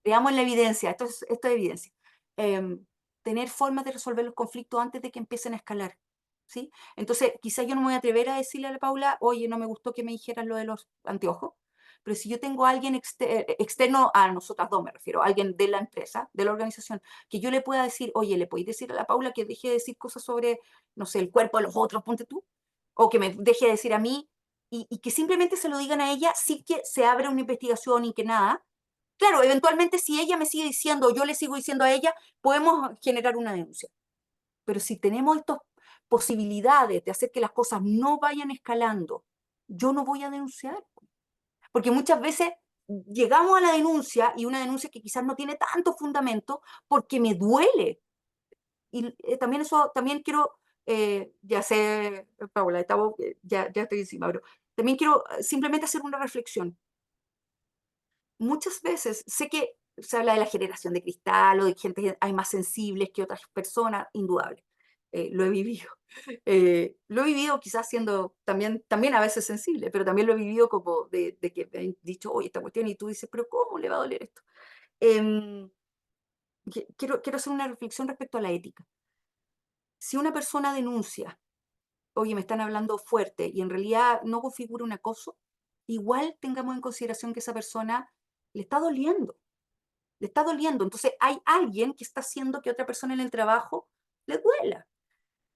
Veamos la evidencia, esto es evidencia. Em, Tener formas de resolver los conflictos antes de que empiecen a escalar. ¿Sí? Entonces, quizás yo no me voy a atrever a decirle a la Paula, oye, no me gustó que me dijeran lo de los anteojos, pero si yo tengo a alguien externo a nosotras dos, me refiero, alguien de la empresa, de la organización, que yo le pueda decir, oye, ¿le podéis decir a la Paula que deje de decir cosas sobre, no sé, el cuerpo de los otros, ponte tú? O que me deje de decir a mí, y que simplemente se lo digan a ella sin que se abra una investigación y que nada. Claro, eventualmente si ella me sigue diciendo, o yo le sigo diciendo a ella, podemos generar una denuncia. Pero si tenemos estas posibilidades de hacer que las cosas no vayan escalando, yo no voy a denunciar. Porque muchas veces llegamos a la denuncia y una denuncia que quizás no tiene tanto fundamento porque me duele. Y también eso, también quiero, ya sé, Paula, ya estoy encima, pero también quiero simplemente hacer una reflexión. Muchas veces sé que se habla de la generación de cristal o de gente que hay más sensibles que otras personas, indudable. Lo he vivido. Lo he vivido quizás siendo también a veces sensible, pero también lo he vivido como de que me han dicho, oye, esta cuestión, y tú dices, pero ¿cómo le va a doler esto? Em, quiero hacer una reflexión respecto a la ética. Si una persona denuncia, oye, me están hablando fuerte y en realidad no configura un acoso, igual tengamos en consideración que esa persona le está doliendo. Le está doliendo. Entonces hay alguien que está haciendo que otra persona en el trabajo le duela.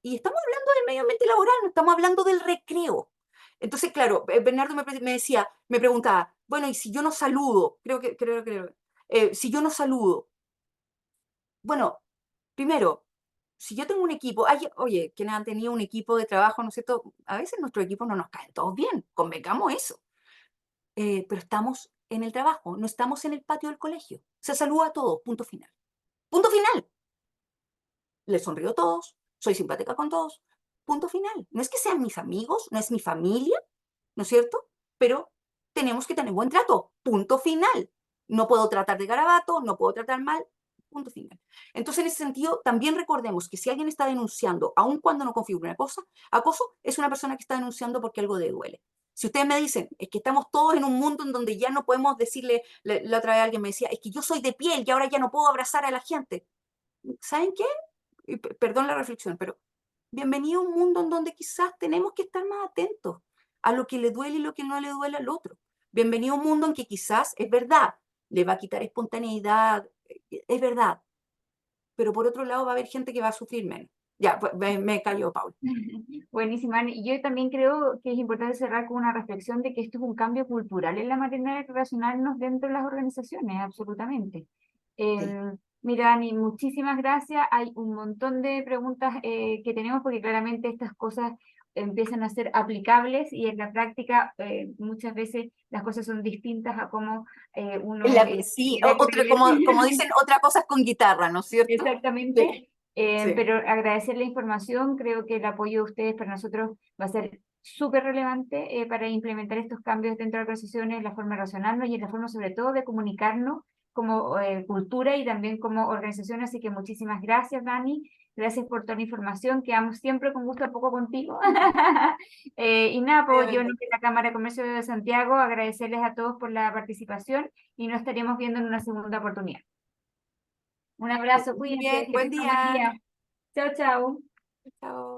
Y estamos hablando del medio ambiente laboral, no estamos hablando del recreo. Entonces, claro, Bernardo me decía, me preguntaba, bueno, y si yo no saludo, si yo no saludo, bueno, primero, si yo tengo un equipo, oye, quienes han tenido un equipo de trabajo, ¿no es cierto? A veces nuestros equipos no nos caen todos bien, convengamos eso. Pero estamos en el trabajo, no estamos en el patio del colegio. Se saluda a todos, punto final. Punto final. Les sonrío a todos, soy simpática con todos, punto final. No es que sean mis amigos, no es mi familia, ¿no es cierto? Pero tenemos que tener buen trato, punto final. No puedo tratar de garabato, no puedo tratar mal, punto final. Entonces, en ese sentido, también recordemos que si alguien está denunciando, aun cuando no configure una cosa, acoso es una persona que está denunciando porque algo le duele. Si ustedes me dicen, es que estamos todos en un mundo en donde ya no podemos decirle, la otra vez alguien me decía, es que yo soy de piel y ahora ya no puedo abrazar a la gente. ¿Saben qué? Perdón la reflexión, pero bienvenido a un mundo en donde quizás tenemos que estar más atentos a lo que le duele y lo que no le duele al otro. Bienvenido a un mundo en que quizás, es verdad, le va a quitar espontaneidad, es verdad, pero por otro lado va a haber gente que va a sufrir menos. Ya, pues, me cayó, Paul. Buenísima, Ani. Yo también creo que es importante cerrar con una reflexión de que esto es un cambio cultural en la manera de relacionarnos dentro de las organizaciones, absolutamente. Sí. Mira, Ani, muchísimas gracias. Hay un montón de preguntas que tenemos porque claramente estas cosas empiezan a ser aplicables y en la práctica muchas veces las cosas son distintas a cómo uno Sí, ve por otra, el... como dicen, otra cosa es con guitarra, ¿no es cierto? Sí, Exactamente, sí. pero agradecer la información, creo que el apoyo de ustedes para nosotros va a ser súper relevante para implementar estos cambios dentro de las organizaciones, la forma de relacionarnos y en la forma sobre todo de comunicarnos como cultura y también como organización, así que muchísimas gracias, Dani, gracias por toda la información, quedamos siempre con gusto a poco contigo. Y nada, pues yo en nombre de la Cámara de Comercio de Santiago agradecerles a todos por la participación y nos estaremos viendo en una segunda oportunidad. Un abrazo, Muy cuídense, bien, que buen tengan buen día. día. Chao, chao. Chao.